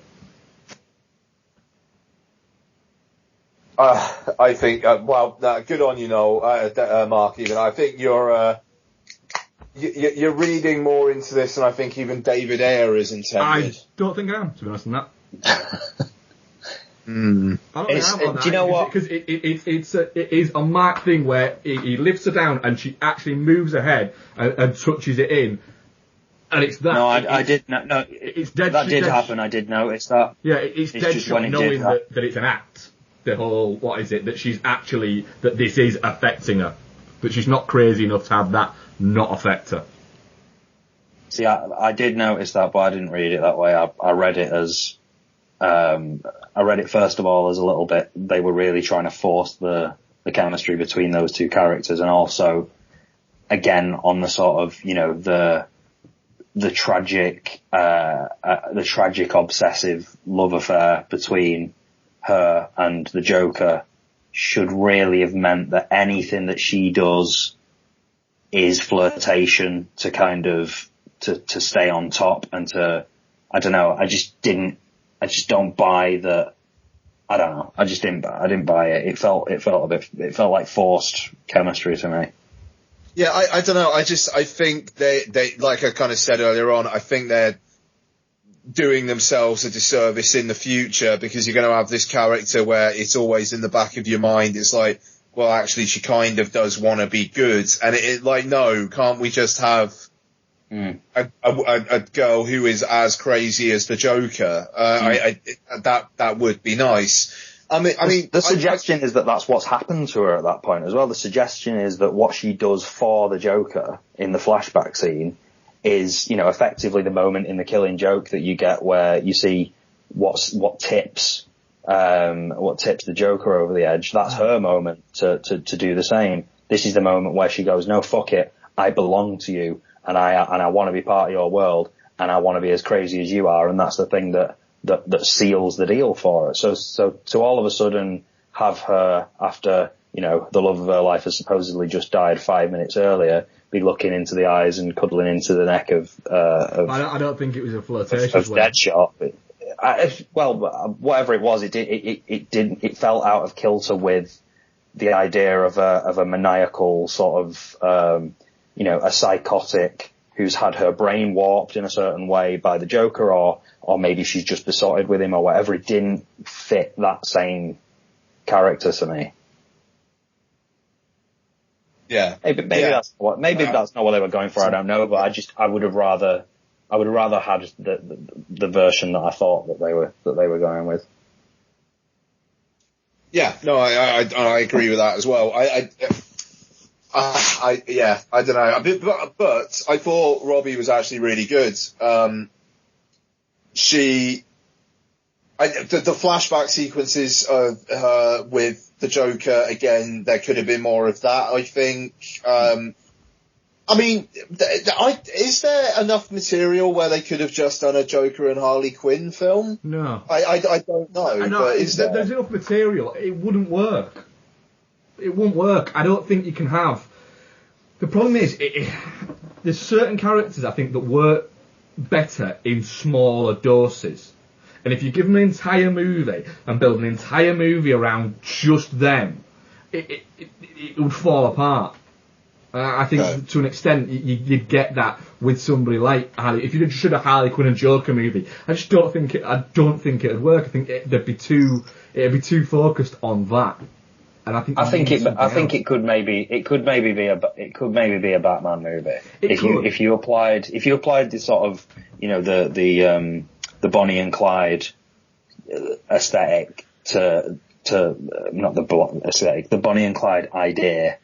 I think, good on you, Noel, Mark, even. I think you're reading more into this than I think even David Ayer is intended. I don't think I am, to be honest on that. I don't think I am on that. Do you know what? Because it is a Mark thing where he lifts her down and she actually moves her head and touches it in. And it's that. No, I did. No, it's dead. That did happen. I did notice that. Yeah, it's Deadshot knowing that it's an act. The whole, that she's actually, that this is affecting her. That she's not crazy enough to have that not affect her. See, I did notice that, but I didn't read it that way. I read it as, I read it first of all as a little bit, they were really trying to force the chemistry between those two characters, and also, again, on the sort of, the tragic obsessive love affair between her and the Joker should really have meant that anything that she does is flirtation to kind of, to stay on top and to, I don't know, I just don't buy the, I don't know, I didn't buy it. It felt like forced chemistry to me. Yeah, I don't know. I think they, like I kind of said earlier on, I think they're doing themselves a disservice in the future, because you're going to have this character where it's always in the back of your mind. It's like, well, actually, she kind of does want to be good. And it like, no, can't we just have a girl who is as crazy as the Joker? That would be nice. I mean, the suggestion is that that's what's happened to her at that point as well. The suggestion is that what she does for the Joker in the flashback scene is, effectively the moment in The Killing Joke that you get where you see what tips the Joker over the edge. That's her moment to do the same. This is the moment where she goes, no, fuck it, I belong to you, and I want to be part of your world, and I want to be as crazy as you are, and that's the thing that seals the deal for her. So to all of a sudden have her, after, the love of her life has supposedly just died 5 minutes earlier, be looking into the eyes and cuddling into the neck of I don't think it was a flirtatious way. Deadshot. Whatever it was, it felt out of kilter with the idea of a maniacal sort of, a psychotic who's had her brain warped in a certain way by the Joker, or maybe she's just besotted with him or whatever. It didn't fit that same character to me. Yeah. Maybe that's not what they were going for. I don't know, but I would have rather had the version that I thought that they were going with. Yeah, no, I agree with that as well. I don't know, but I thought Robbie was actually really good. The flashback sequences of her with the Joker, again, there could have been more of that, I think. Is there enough material where they could have just done a Joker and Harley Quinn film? No. I don't know, but is there? There's enough material. It wouldn't work. It won't work. I don't think you can have... The problem is, there's certain characters, I think, that work better in smaller doses. And if you give them an entire movie and build an entire movie around just them, it would fall apart. I think to an extent you'd get that with somebody like Harley. If you just did a Harley Quinn and Joker movie, I don't think it'd work. I think it'd be too focused on that. And I think it could maybe be a Batman movie. If you applied the sort of, the Bonnie and Clyde aesthetic to not the aesthetic, the Bonnie and Clyde idea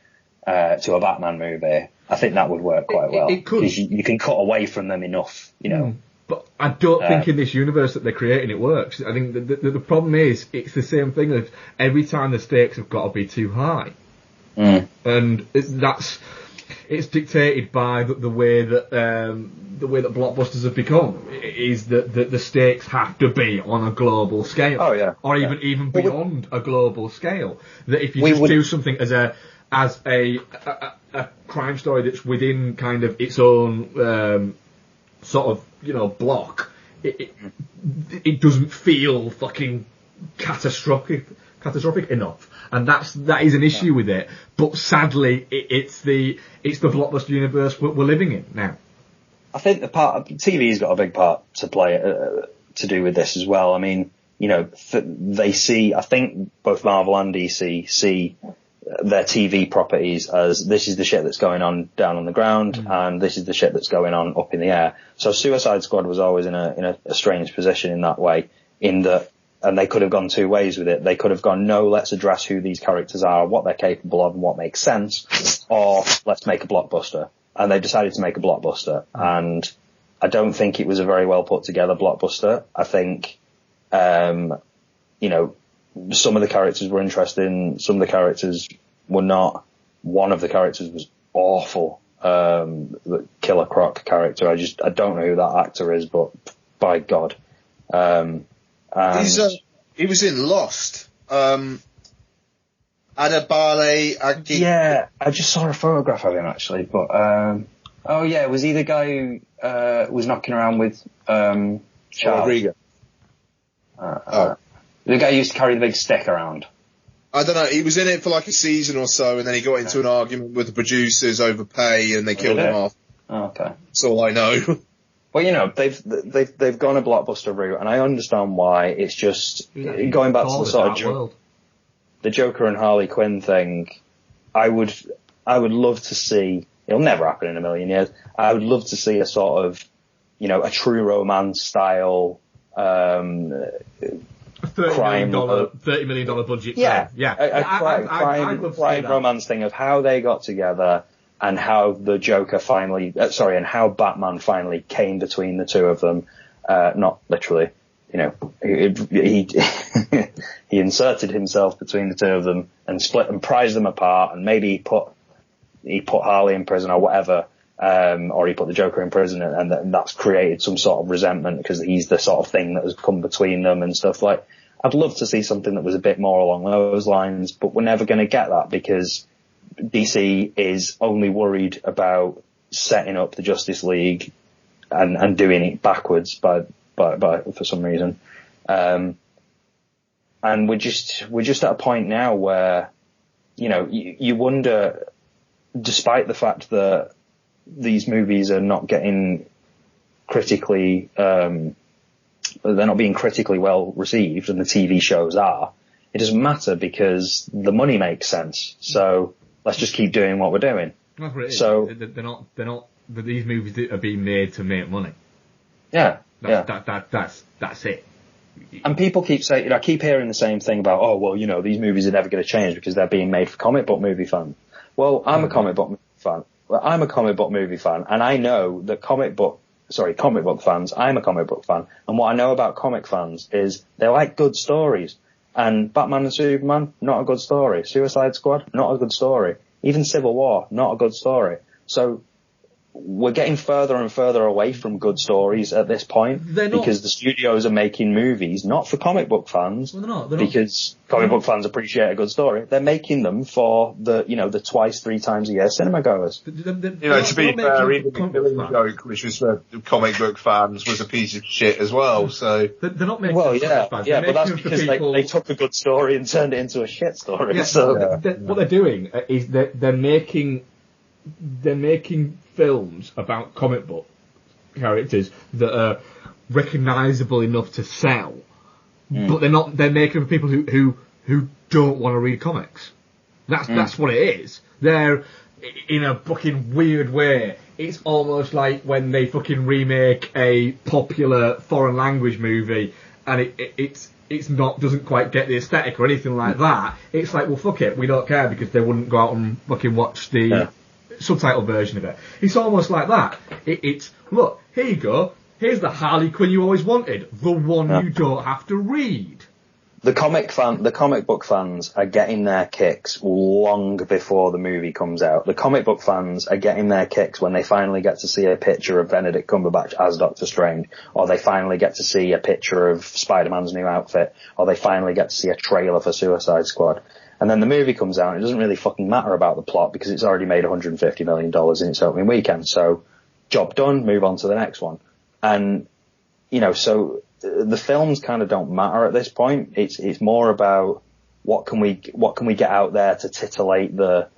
to a Batman movie, I think that would work quite well. It could. Because you can cut away from them enough, But I don't think in this universe that they're creating it works. I think the problem is it's the same thing as every time the stakes have got to be too high, and it's dictated by the way that blockbusters have become. Is that the stakes have to be on a global scale, or even beyond a global scale. That if you do something as a crime story that's within kind of its own sort of, block, it doesn't feel fucking catastrophic enough, and that is an issue with it. But sadly, it's the blockbuster universe we're living in now. I think TV's got a big part to play to do with this as well. I mean, they see, I think both Marvel and DC see their TV properties as this is the shit that's going on down on the ground, and this is the shit that's going on up in the air. So Suicide Squad was always in a strange position in that way, in that, and they could have gone two ways with it. They could have gone, no, let's address who these characters are, what they're capable of, and what makes sense, or let's make a blockbuster. And they decided to make a blockbuster, and I don't think it was a very well put together blockbuster. I think, some of the characters were interesting, some of the characters were not. One of the characters was awful. The Killer Croc character, I don't know who that actor is, but by God. He was in Lost. Adebale Agi. Yeah, I just saw a photograph of him actually, but, was he the guy who, was knocking around with, Charles? Rodriguez. The guy who used to carry the big stick around. I don't know, he was in it for like a season or so, and then he got into an argument with the producers over pay, and they killed him off. Oh, okay. That's all I know. Well, they've gone a blockbuster route, and I understand why. It's just, going back to the sort of the Joker and Harley Quinn thing, I would love to see, it'll never happen in a million years, I would love to see a sort of, a True Romance style, $30 million budget. Yeah. A crime romance thing of how they got together and how the Joker and how Batman finally came between the two of them. Not literally, he he inserted himself between the two of them and split and prized them apart, and maybe he put Harley in prison or whatever. Or he put the Joker in prison, and that's created some sort of resentment because he's the sort of thing that has come between them and stuff. Like, I'd love to see something that was a bit more along those lines, but we're never going to get that because DC is only worried about setting up the Justice League and doing it backwards by for some reason. And we're just at a point now where, you wonder, despite the fact that these movies are not getting critically, they're not being critically well received, and the TV shows are. It doesn't matter because the money makes sense. So let's just keep doing what we're doing. That's what it is. So they're not. These movies are being made to make money. Yeah, that's it. And people keep saying, I keep hearing the same thing about, these movies are never going to change because they're being made for comic book movie fans. Well, I'm a comic book movie fan, and I know that comic book fans, I'm a comic book fan, and what I know about comic fans is they like good stories. And Batman and Superman, not a good story. Suicide Squad, not a good story. Even Civil War, not a good story. So we're getting further and further away from good stories at this point because the studios are making movies not for comic book fans, because comic book fans appreciate a good story. They're making them for the twice, 3 times a year cinema goers. To be fair, even the Killing Joke, which was for comic book fans, was a piece of shit as well. So they're not making fans, but that's because they took a good story and turned it into a shit story. What they're doing is they're making films about comic book characters that are recognisable enough to sell, but they're making for people who don't want to read comics. That's what it is. They're, in a fucking weird way, it's almost like when they fucking remake a popular foreign language movie and it's not, doesn't quite get the aesthetic or anything like that. It's like, well, fuck it, we don't care, because they wouldn't go out and fucking watch the subtitle version of it. It's almost like that. It's look, here you go. here's the Harley Quinn you always wanted, the one you don't have to read. The comic book fans are getting their kicks long before the movie comes out. The comic book fans are getting their kicks when they finally get to see a picture of Benedict Cumberbatch as Doctor Strange, or they finally get to see a picture of Spider-Man's new outfit, or they finally get to see a trailer for Suicide Squad. And then the movie comes out and it doesn't really fucking matter about the plot because it's already made $150 million in its opening weekend. So, job done, move on to the next one. And, so the films kind of don't matter at this point. It's more about what can we get out there to titillate the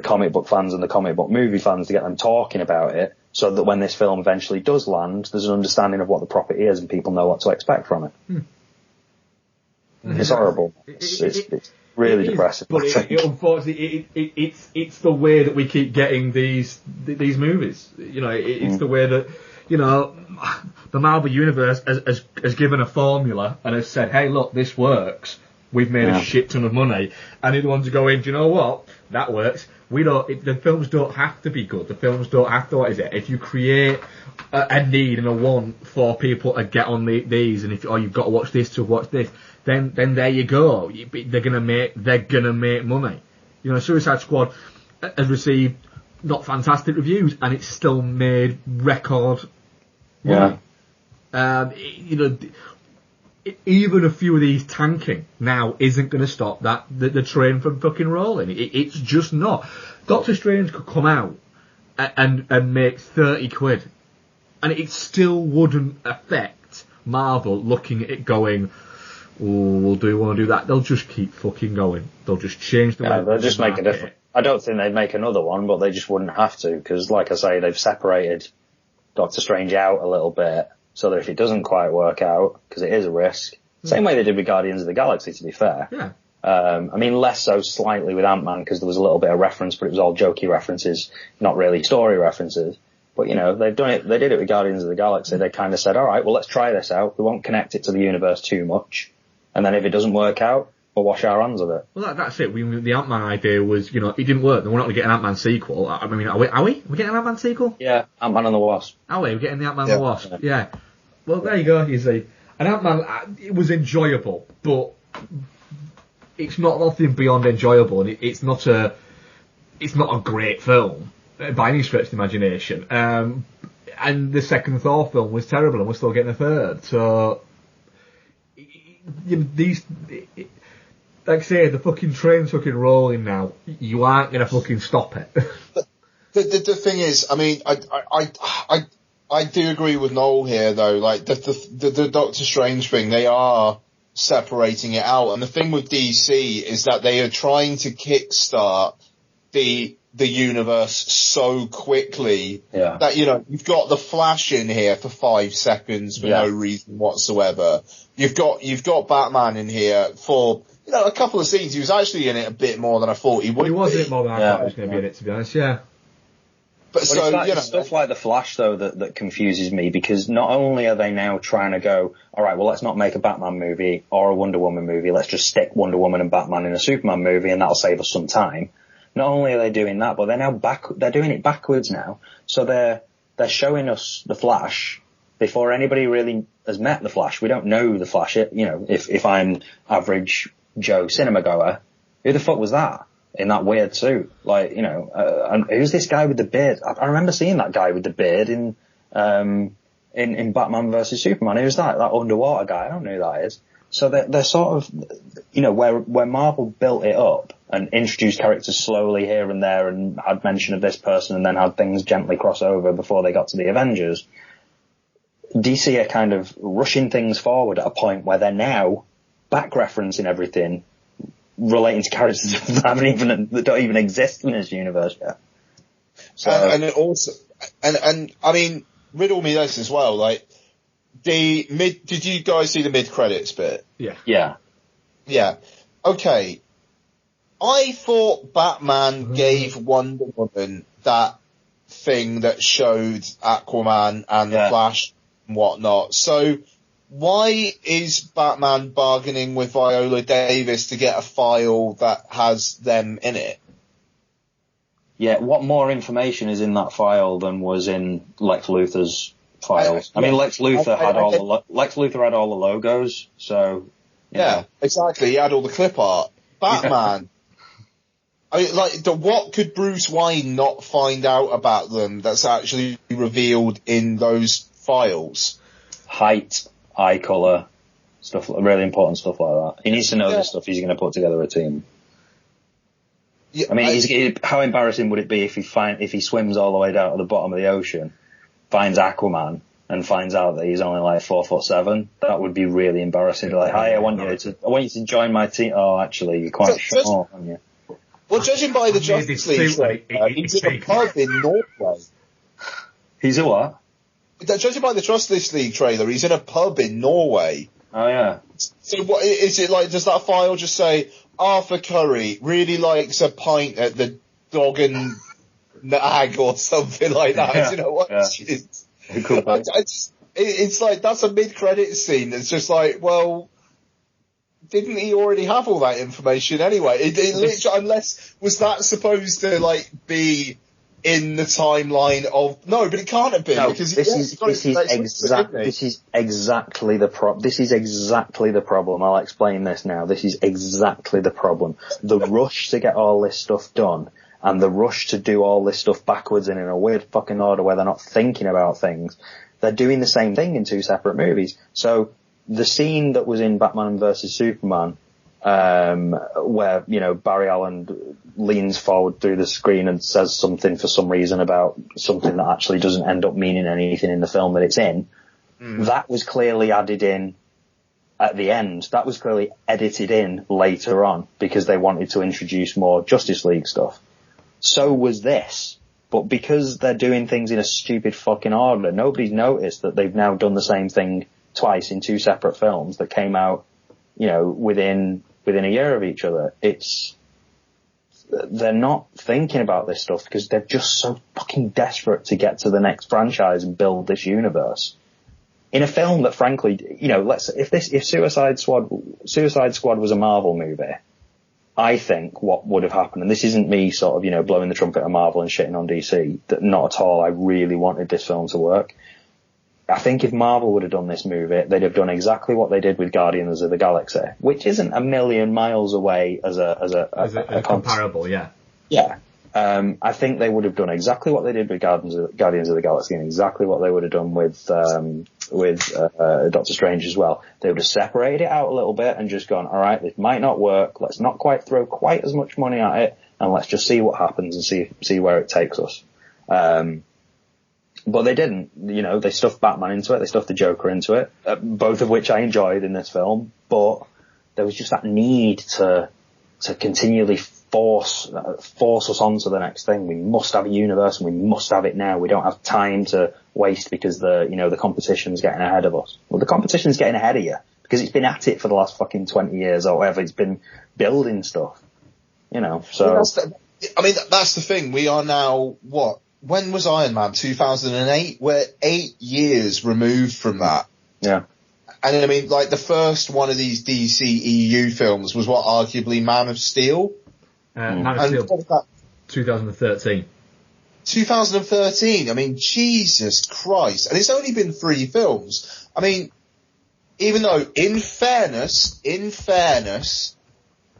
comic book fans and the comic book movie fans to get them talking about it, so that when this film eventually does land, there's an understanding of what the property is and people know what to expect from it. It's horrible. It's really depressing. But unfortunately, it's the way that we keep getting these movies. It's the way that the Marvel Universe has given a formula and has said, hey, look, this works. We've made a shit ton of money. And the other ones are going, do you know what? That works. The films don't have to be good. The films don't have to, what is it? If you create a need and a want for people to get on these, and you've got to watch this to watch this, then there you go. They're gonna make money. Suicide Squad has received not fantastic reviews, and it's still made record money. Even a few of these tanking now isn't going to stop the train from fucking rolling. It's just not. Doctor Strange could come out and make 30 quid, and it still wouldn't affect Marvel looking at it going, oh, do we want to do that? They'll just keep fucking going. They'll just change the way they'll just make a difference. I don't think they'd make another one, but they just wouldn't have to, because like I say, they've separated Doctor Strange out a little bit, so that if it doesn't quite work out, because it is a risk, same way they did with Guardians of the Galaxy, to be fair. Yeah. Less so slightly with Ant-Man, because there was a little bit of reference, but it was all jokey references, not really story references. But, they've done it, they did it with Guardians of the Galaxy. They kind of said, alright, well, let's try this out. We won't connect it to the universe too much. And then if it doesn't work out, we'll wash our hands of it. Well, that's it. The Ant-Man idea was, it didn't work. We're not going to get an Ant-Man sequel. Are we? Are we getting an Ant-Man sequel? Yeah, Ant-Man and the Wasp. Are we? We're getting the Ant-Man and the Wasp. Yeah. Well, there you go, you see. And Ant-Man, it was enjoyable, but it's not nothing beyond enjoyable, and it's not a great film by any stretch of the imagination. And the second Thor film was terrible, and we're still getting a third. So these, like I say, the fucking train's fucking rolling now. You aren't gonna fucking stop it. The thing is, I do agree with Noel here, though. Like the Doctor Strange thing, they are separating it out, and the thing with DC is that they are trying to kickstart the universe so quickly that you've got the Flash in here for 5 seconds for no reason whatsoever. You've got Batman in here for a couple of scenes. He was actually in it a bit more than I thought he would. He was in it more than I thought he was going to be in it, to be honest. Yeah. But it's stuff like the Flash though that confuses me, because not only are they now trying to go, all right, well, let's not make a Batman movie or a Wonder Woman movie. Let's just stick Wonder Woman and Batman in a Superman movie, and that'll save us some time. Not only are they doing that, but they're doing it backwards now. So they're showing us the Flash before anybody really has met the Flash. We don't know the Flash. If I'm average Joe cinema goer, who the fuck was that in that weird suit? And who's this guy with the beard? I remember seeing that guy with the beard in Batman vs Superman. Who's that? That underwater guy? I don't know who that is. So they're sort of, where Marvel built it up and introduced characters slowly here and there and had mention of this person and then had things gently cross over before they got to the Avengers. DC are kind of rushing things forward at a point where they're now back referencing everything relating to characters that don't even exist in this universe yet. So, and it also, and I mean, riddle me this as well, like, did you guys see the mid-credits bit? Yeah. Yeah. Yeah. Okay. I thought Batman gave Wonder Woman that thing that showed Aquaman and the Flash and whatnot. So why is Batman bargaining with Viola Davis to get a file that has them in it? Yeah, what more information is in that file than was in Lex Luthor's files. I mean, Lex Luthor had all the logos, so yeah, exactly. He had all the clip art. Batman. I mean, like, what could Bruce Wayne not find out about them that's actually revealed in those files? Height, eye colour, stuff, really important stuff like that. He needs to know this stuff. He's going to put together a team. Yeah, I mean, how embarrassing would it be if he swims all the way down to the bottom of the ocean, finds Aquaman, and finds out that he's only like 4'7"? That would be really embarrassing. Like, hi, I want you to join my team. Oh, actually, you're quite short, aren't you? Well, judging by the Justice League trailer, he's in a pub in Norway. He's a what? Judging by the Justice League trailer, he's in a pub in Norway. Oh, yeah. So what is it like? Does that file just say, Arthur Curry really likes a pint at the Dog and Nag or something like that? Yeah. You know what? Yeah. It's like, that's a mid-credit scene. It's just like, well, didn't he already have all that information anyway? It literally, unless, was that supposed to like be in the timeline of, no, but it can't have been, because this is exactly the problem. I'll explain this now. This is exactly the problem. The rush to get all this stuff done, and the rush to do all this stuff backwards and in a weird fucking order where they're not thinking about things. They're doing the same thing in two separate movies. So the scene that was in Batman vs Superman, where, you know, Barry Allen leans forward through the screen and says something for some reason about something that actually doesn't end up meaning anything in the film that it's in, that was clearly added in at the end. That was clearly edited in later on because they wanted to introduce more Justice League stuff. So was this. But because they're doing things in a stupid fucking order, nobody's noticed that they've now done the same thing twice in two separate films that came out, you know, within a year of each other. They're not thinking about this stuff because they're just so fucking desperate to get to the next franchise and build this universe. In a film that, frankly, you know, if Suicide Squad was a Marvel movie, I think what would have happened, and this isn't me sort of, you know, blowing the trumpet at Marvel and shitting on DC, that not at all. I really wanted this film to work. I think if Marvel would have done this movie, they'd have done exactly what they did with Guardians of the Galaxy, which isn't a million miles away as a comparable, yeah. Yeah. I think they would have done exactly what they did with Guardians of the Galaxy and exactly what they would have done with Doctor Strange as well. They would have separated it out a little bit and just gone, all right, this might not work. Let's not quite throw quite as much money at it, and let's just see what happens and see where it takes us. But they didn't. You know, they stuffed Batman into it. They stuffed the Joker into it, both of which I enjoyed in this film. But there was just that need to continually force us on to the next thing. We must have a universe and we must have it now. We don't have time to waste because the competition's getting ahead of us. Well, the competition's getting ahead of you because it's been at it for the last fucking 20 years or whatever. It's been building stuff, you know, so. That's the thing. We are now, what? When was Iron Man? 2008? We're 8 years removed from that. Yeah. And I mean, like, the first one of these DC EU films was what, arguably Man of Steel? Man of Steel, 2013. 2013. I mean, Jesus Christ. And it's only been 3 films. I mean, even though, in fairness,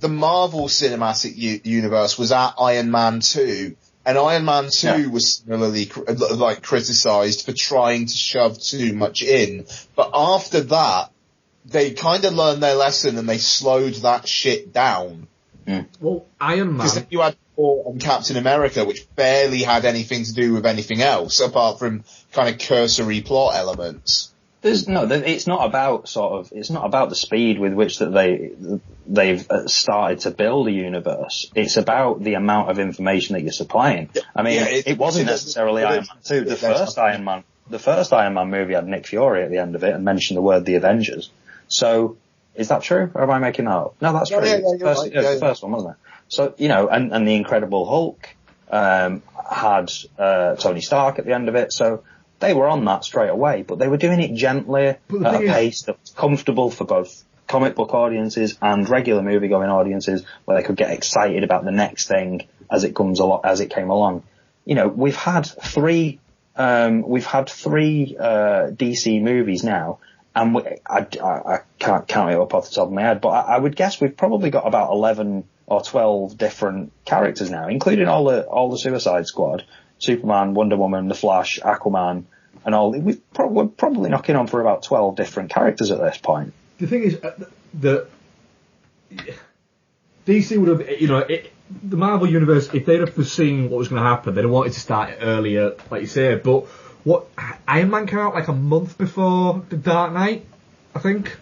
the Marvel Cinematic Universe was at Iron Man 2. And Iron Man 2 was similarly criticised for trying to shove too much in. But after that, they kind of learned their lesson and they slowed that shit down. Mm. Well, Iron Man... Because you had Thor and Captain America, which barely had anything to do with anything else, apart from kind of cursory plot elements. It's not about the speed with which that they've started to build a universe. It's about the amount of information that you're supplying. I mean, it wasn't necessarily Iron Man 2. The first Iron Man movie had Nick Fury at the end of it and mentioned the word the Avengers. So, is that true? Or am I making that up? No, that's true. The first one, wasn't it? So, you know, and the Incredible Hulk, had, Tony Stark at the end of it. So, they were on that straight away, but they were doing it gently at a pace that was comfortable for both comic book audiences and regular movie-going audiences, where they could get excited about the next thing as it came along. You know, we've had 3 we've had 3 DC movies now, and I can't count it up off the top of my head, but I would guess we've probably got about 11 or 12 different characters now, including all the Suicide Squad, Superman, Wonder Woman, The Flash, Aquaman, and all. We're probably knocking on for about 12 different characters at this point. The thing is, the DC would have, the Marvel Universe, if they'd have foreseen what was going to happen, they'd have wanted to start it earlier, like you say, but Iron Man came out like a month before The Dark Knight, I think.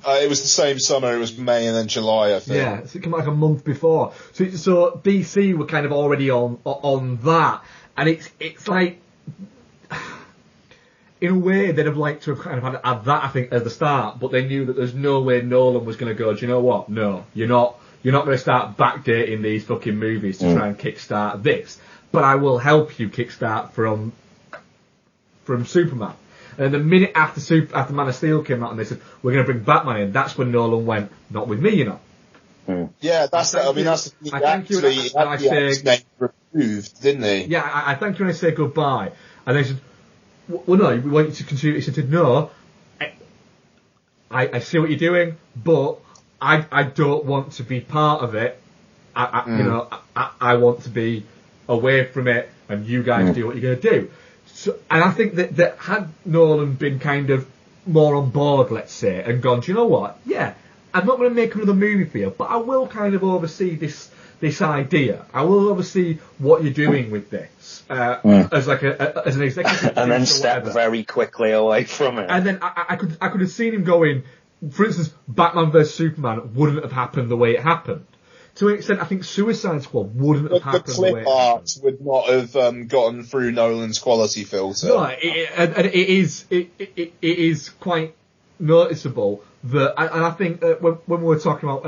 It was the same summer. It was May and then July, I think. Yeah, so it came out like a month before. So DC were kind of already on that, and it's like, in a way, they'd have liked to have kind of had that, I think, as the start, but they knew that there's no way Nolan was going to go, do you know what? No, you're not going to start backdating these fucking movies to try and kickstart this, but I will help you kickstart from Superman. And the minute after Man of Steel came out and they said, we're going to bring Batman in, that's when Nolan went, not with me, Yeah, that's the thing. He actually had his name removed, didn't he? Yeah, I thank you when I say goodbye. And they said, well, no, we want you to continue. He said, no, I see what you're doing, but I don't want to be part of it. I want to be away from it, and you guys do what you're going to do. So, and I think that had Nolan been kind of more on board, let's say, and gone, do you know what? Yeah, I'm not going to make another movie for you, but I will kind of oversee this idea. I will oversee what you're doing with this as an executive, and then step very quickly away from it. And then I could have seen him going. For instance, Batman vs Superman wouldn't have happened the way it happened. To an extent, I think Suicide Squad wouldn't have happened the way it happened. The clip art would not have gotten through Nolan's quality filter. No, it is quite noticeable that, and I think when we were talking about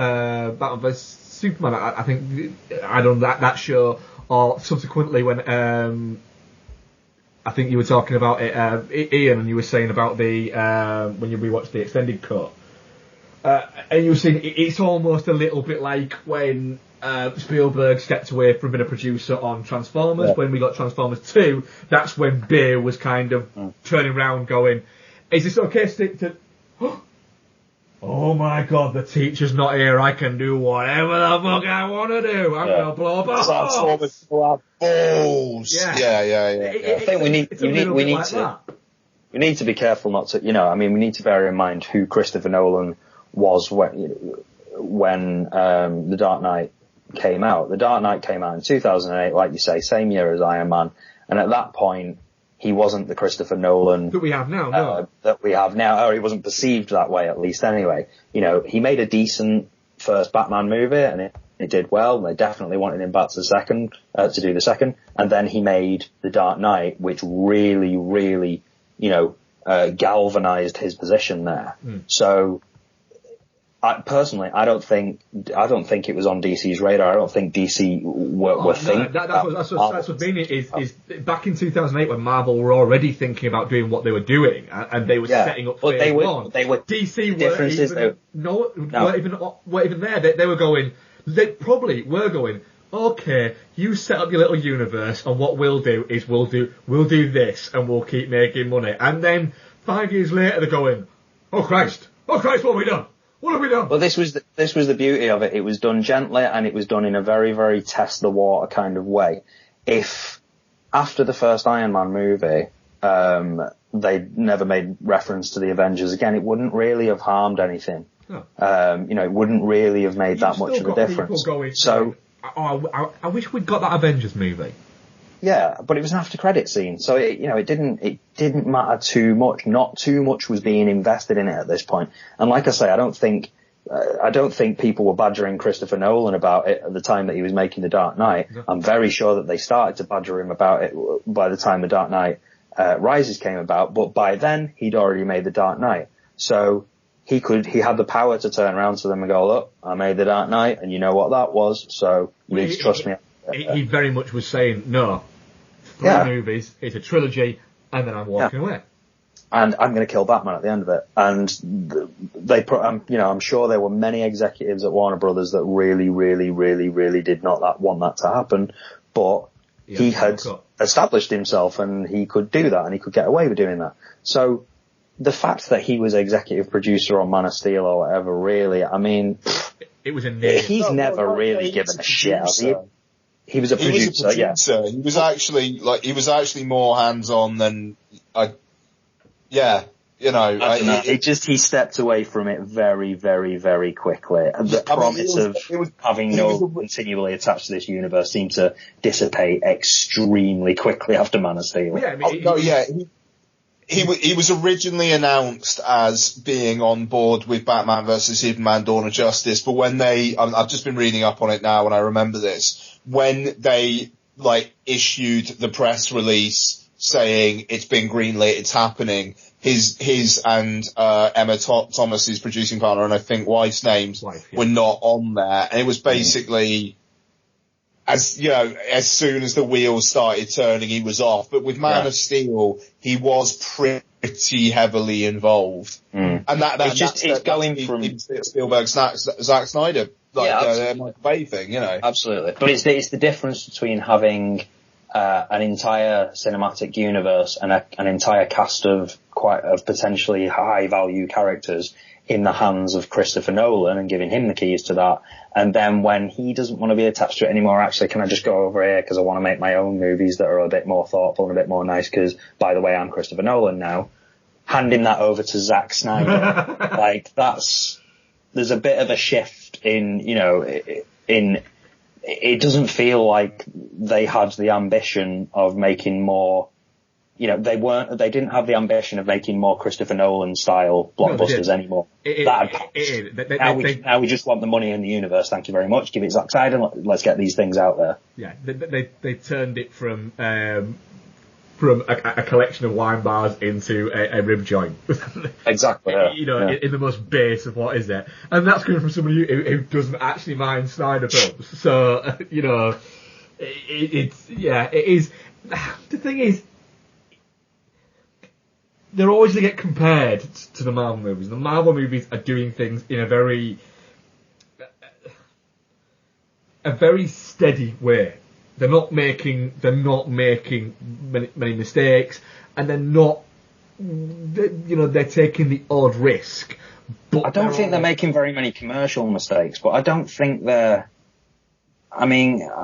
Batman vs Superman, I think I don't know that show, or subsequently when I think you were talking about it, Ian, and you were saying about the when you rewatched the extended cut. And you were saying it's almost a little bit like when Spielberg stepped away from being a producer on Transformers. Yeah. When we got Transformers 2, that's when Bay was kind of turning around going, is this okay to oh my god, the teacher's not here, I can do whatever the fuck I want to do. I'm going to blow up a Transformers balls. Yeah. I think we need to be careful not to, we need to bear in mind who Christopher Nolan was when The Dark Knight came out. The Dark Knight came out in 2008, like you say, same year as Iron Man, and at that point he wasn't the Christopher Nolan that we have now. No, or he wasn't perceived that way, at least anyway. He made a decent first Batman movie, and it did well. They definitely wanted him back to do the second, and then he made The Dark Knight, which really, really, galvanized his position there. So, I don't think it was on DC's radar. I don't think DC were thinking. That's what mean is back in 2008 when Marvel were already thinking about doing what they were doing, and they were setting up. But they were DC weren't even there. They were going. They probably were going. Okay, you set up your little universe, and what we'll do is we'll do this, and we'll keep making money. And then 5 years later, they're going, oh Christ, what have we done? What have we done? Well, this was the beauty of it. It was done gently, and it was done in a very, very test the water kind of way. If after the first Iron Man movie, they never made reference to the Avengers again, it wouldn't really have harmed anything. No. It wouldn't really have made that much of a difference. I wish we'd got that Avengers movie. Yeah, but it was an after credit scene, so it didn't matter too much. Not too much was being invested in it at this point. And like I say, I don't think people were badgering Christopher Nolan about it at the time that he was making The Dark Knight. Yeah. I'm very sure that they started to badger him about it by the time The Dark Knight Rises came about. But by then, he'd already made The Dark Knight, so he had the power to turn around to them and go, look, I made The Dark Knight, and you know what that was, so you need to trust me. He very much was saying, no, 3 movies, it's a trilogy, and then I'm walking away. And I'm going to kill Batman at the end of it. And they put, I'm sure there were many executives at Warner Brothers that really, really, really, really did not want that to happen. But he had established himself, and he could do that, and he could get away with doing that. So the fact that he was executive producer on Man of Steel or whatever, really, I mean, it was a name. He's never really given a shit. He was a producer, yeah. He was actually more hands-on than he stepped away from it very, very, very quickly. And the promise of having Noel continually attached to this universe seemed to dissipate extremely quickly after Man of Steel. He was originally announced as being on board with Batman vs Superman: Dawn of Justice, but when I've just been reading up on it now, and I remember this, when they issued the press release saying it's been greenlit, it's happening, his and Emma Thomas's producing partner, and I think wife's names were not on there, and it was basically as soon as the wheels started turning, he was off. But with Man of Steel, he was pretty heavily involved, and it's going from Spielberg, Zack Snyder, Michael Bay thing, Absolutely, but it's the difference between having an entire cinematic universe and an entire cast of potentially high value characters in the hands of Christopher Nolan and giving him the keys to that. And then when he doesn't want to be attached to it anymore, actually, can I just go over here because I want to make my own movies that are a bit more thoughtful and a bit more nice because, by the way, I'm Christopher Nolan now. Handing that over to Zack Snyder, there's a bit of a shift in, it doesn't feel like they had the ambition of making more, they didn't have the ambition of making more Christopher Nolan style blockbusters anymore. Now we just want the money in the universe. Thank you very much. Give it Zack Snyder. Let's get these things out there. Yeah, they turned it from a collection of wine bars into a rib joint. Exactly. Yeah. In the most base of what is there, and that's coming from somebody who doesn't actually mind Snyder films. So it is. The thing is, they're always going to get compared to the Marvel movies. The Marvel movies are doing things in a very steady way. They're not making many mistakes, and they're taking the odd risk. But I don't think they're making very many commercial mistakes, but I don't think they're. I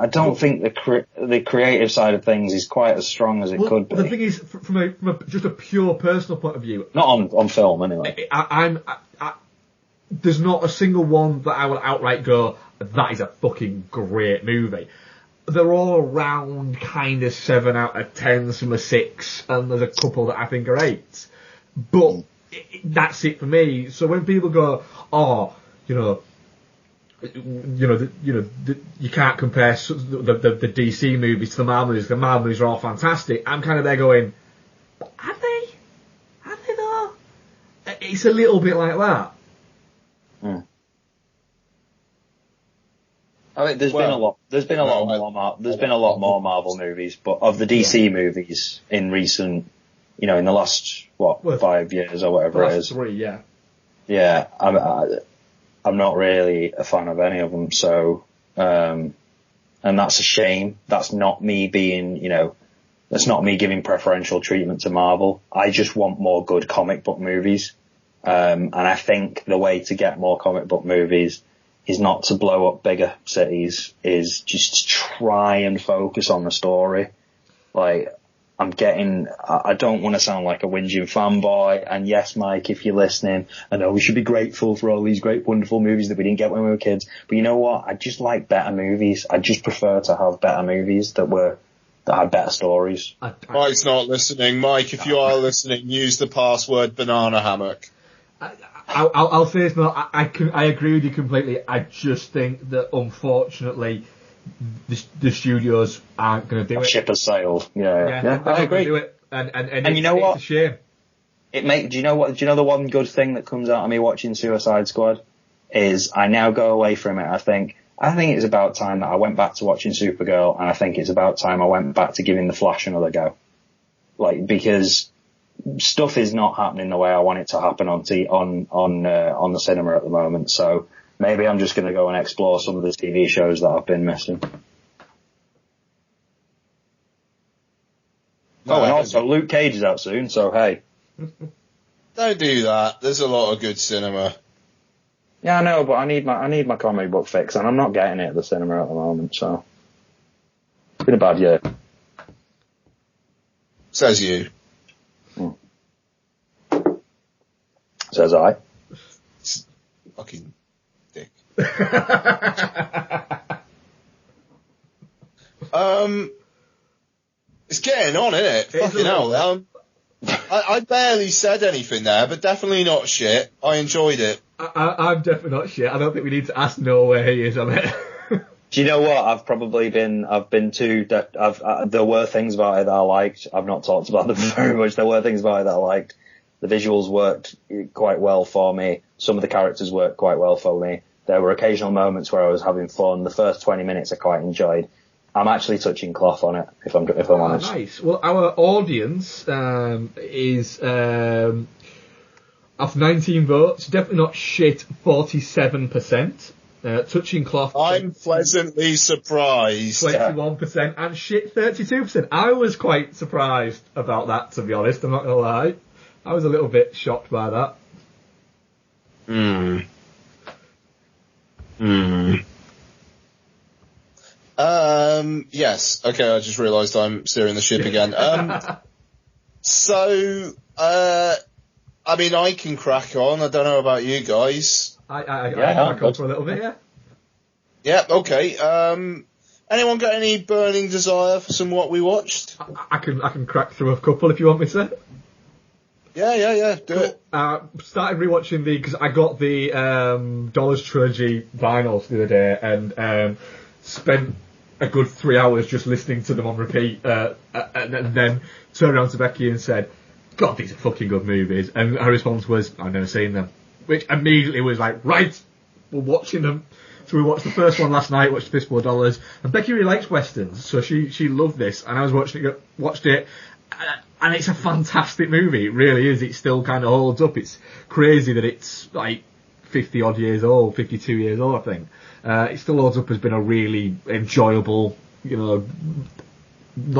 don't think the creative side of things is quite as strong as it could be. The thing is, from just a pure personal point of view, not on film anyway. There's not a single one that I will outright go, that is a fucking great movie. They're all around kind of 7 out of 10, some are 6, and there's a couple that I think are 8. But that's it for me. So when people go, you can't compare the DC movies to the Marvel movies. The Marvel movies are all fantastic. I'm kind of there going, are they? Are they though? It's a little bit like that. There's been a lot more Marvel movies, but of the DC movies in recent, in the last 5 years or whatever it is. 3, yeah. Yeah, I'm not really a fan of any of them, so, and that's a shame. That's not me being, that's not me giving preferential treatment to Marvel. I just want more good comic book movies. And I think the way to get more comic book movies is not to blow up bigger cities, is just to try and focus on the story. I don't want to sound like a whinging fanboy, and yes, Mike, if you're listening, I know we should be grateful for all these great, wonderful movies that we didn't get when we were kids, but you know what? I just like better movies. I just prefer to have better movies that had better stories. Mike's not listening. Mike, if you are listening, use the password banana hammock. I'll say this now, I agree with you completely. I just think that, unfortunately, the studios aren't going to do it. Ship has sailed. Yeah, I agree. Do it. And you know what? It's a shame. Do you know the one good thing that comes out of me watching Suicide Squad is I now go away from it. I think it's about time that I went back to watching Supergirl, and I think it's about time I went back to giving The Flash another go. Because stuff is not happening the way I want it to happen on the cinema at the moment. So maybe I'm just going to go and explore some of the TV shows that I've been missing. Oh, and also Luke Cage is out soon, so hey. Don't do that. There's a lot of good cinema. Yeah, I know, but I need my comic book fix, and I'm not getting it at the cinema at the moment, so. It's been a bad year. Says you. Says I. Fucking dick. It's getting on, isn't it? Fucking hell. I barely said anything there, but definitely not shit. I enjoyed it. I'm definitely not shit. I don't think we need to ask Noel where he is on it. Do you know what? I've been too, there were things about it that I liked. I've not talked about them very much. There were things about it that I liked. The visuals worked quite well for me. Some of the characters worked quite well for me. There were occasional moments where I was having fun. The first 20 minutes I quite enjoyed. I'm actually touching cloth on it, if I'm honest. Nice. Well, our audience is of 19 votes, definitely not shit, 47%. Touching cloth. I'm pleasantly surprised. 21% and shit 32%. I was quite surprised about that, to be honest. I'm not gonna lie. I was a little bit shocked by that. Yes. Okay, I just realised I'm steering the ship again. So, I mean, I can crack on. I don't know about you guys. I crack on for a little bit, yeah. Yeah, okay. Anyone got any burning desire for some what we watched? I can crack through a couple if you want me to. Yeah, do it. Started rewatching because I got the Dollars Trilogy vinyls the other day and spent a good 3 hours just listening to them on repeat, and then turned around to Becky and said, God, these are fucking good movies. And her response was, I've never seen them. Which immediately was like, right, we're watching them. So we watched the first one last night, watched Fistful of Dollars, and Becky really likes westerns, so she loved this, and I was watched it, and it's a fantastic movie, it really is. It still kind of holds up. It's crazy that it's like 50 odd years old, 52 years old, I think. It still holds up as being a really enjoyable, not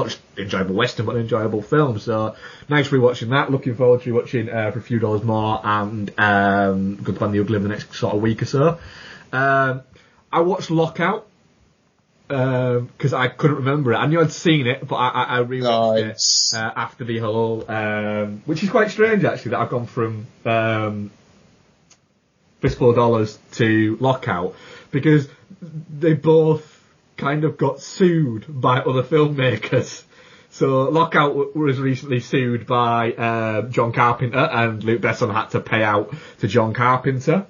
just enjoyable western, but an enjoyable film. So nice rewatching that. Looking forward to rewatching For a Few Dollars More and Good Plan the Ugly in the next sort of week or so. I watched Lockout because I couldn't remember it. I knew I'd seen it, but I rewatched it after the whole, which is quite strange actually that I've gone from Fistful of Dollars to Lockout, because they both kind of got sued by other filmmakers. So Lockout was recently sued by John Carpenter, and Luc Besson had to pay out to John Carpenter.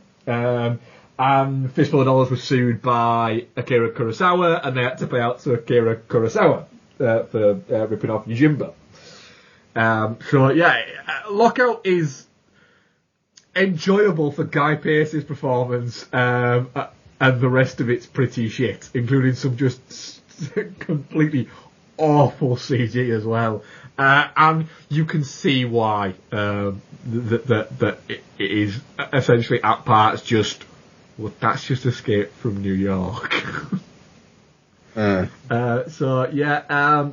And Fistful of Dollars was sued by Akira Kurosawa, and they had to pay out to Akira Kurosawa for ripping off Yojimbo. So yeah, Lockout is enjoyable for Guy Pearce's performance, and the rest of it's pretty shit, including some just completely awful CG as well. And you can see why that it is essentially at parts just, well, that's just Escape from New York. So yeah,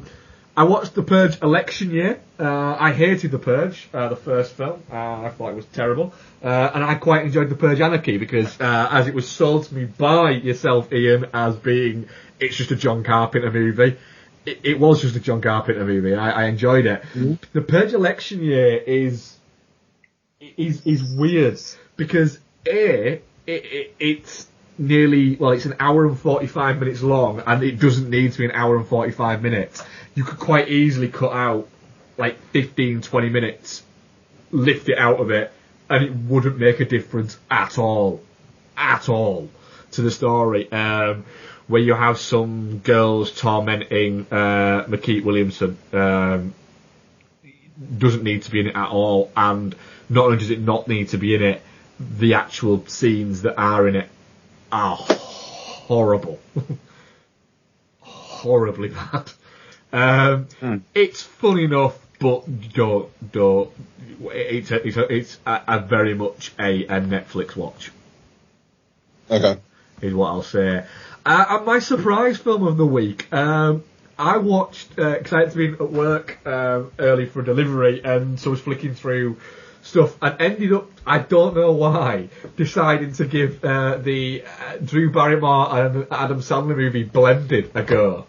I watched The Purge election year. I hated The Purge, the first film. I thought it was terrible. And I quite enjoyed The Purge Anarchy because, as it was sold to me by yourself, Ian, as being, it's just a John Carpenter movie. It was just a John Carpenter movie, and I enjoyed it. Mm-hmm. The Purge election year is weird because it's nearly, well, it's an hour and 45 minutes long, and it doesn't need to be an hour and 45 minutes. You could quite easily cut out like 15, 20 minutes, lift it out of it, and it wouldn't make a difference at all to the story. Where you have some girls tormenting McKeith Williamson, doesn't need to be in it at all, and not only does it not need to be in it, the actual scenes that are in it are horrible. Horribly bad. It's fun enough, but don't. It's a very much a Netflix watch. Okay. Is what I'll say. And my surprise film of the week, I watched, because I had to be at work early for a delivery, and so I was flicking through stuff, and ended up, I don't know why, deciding to give the Drew Barrymore and Adam Sandler movie Blended a go.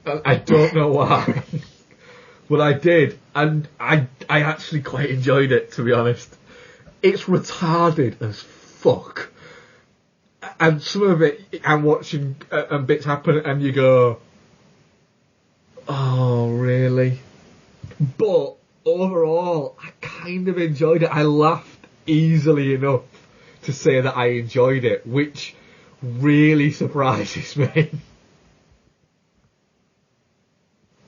I don't know why, but I did, and I actually quite enjoyed it, to be honest. It's retarded as fuck. And some of it, I'm watching and bits happen, and you go, oh, really? But overall, I kind of enjoyed it. I laughed easily enough to say that I enjoyed it, which really surprises me.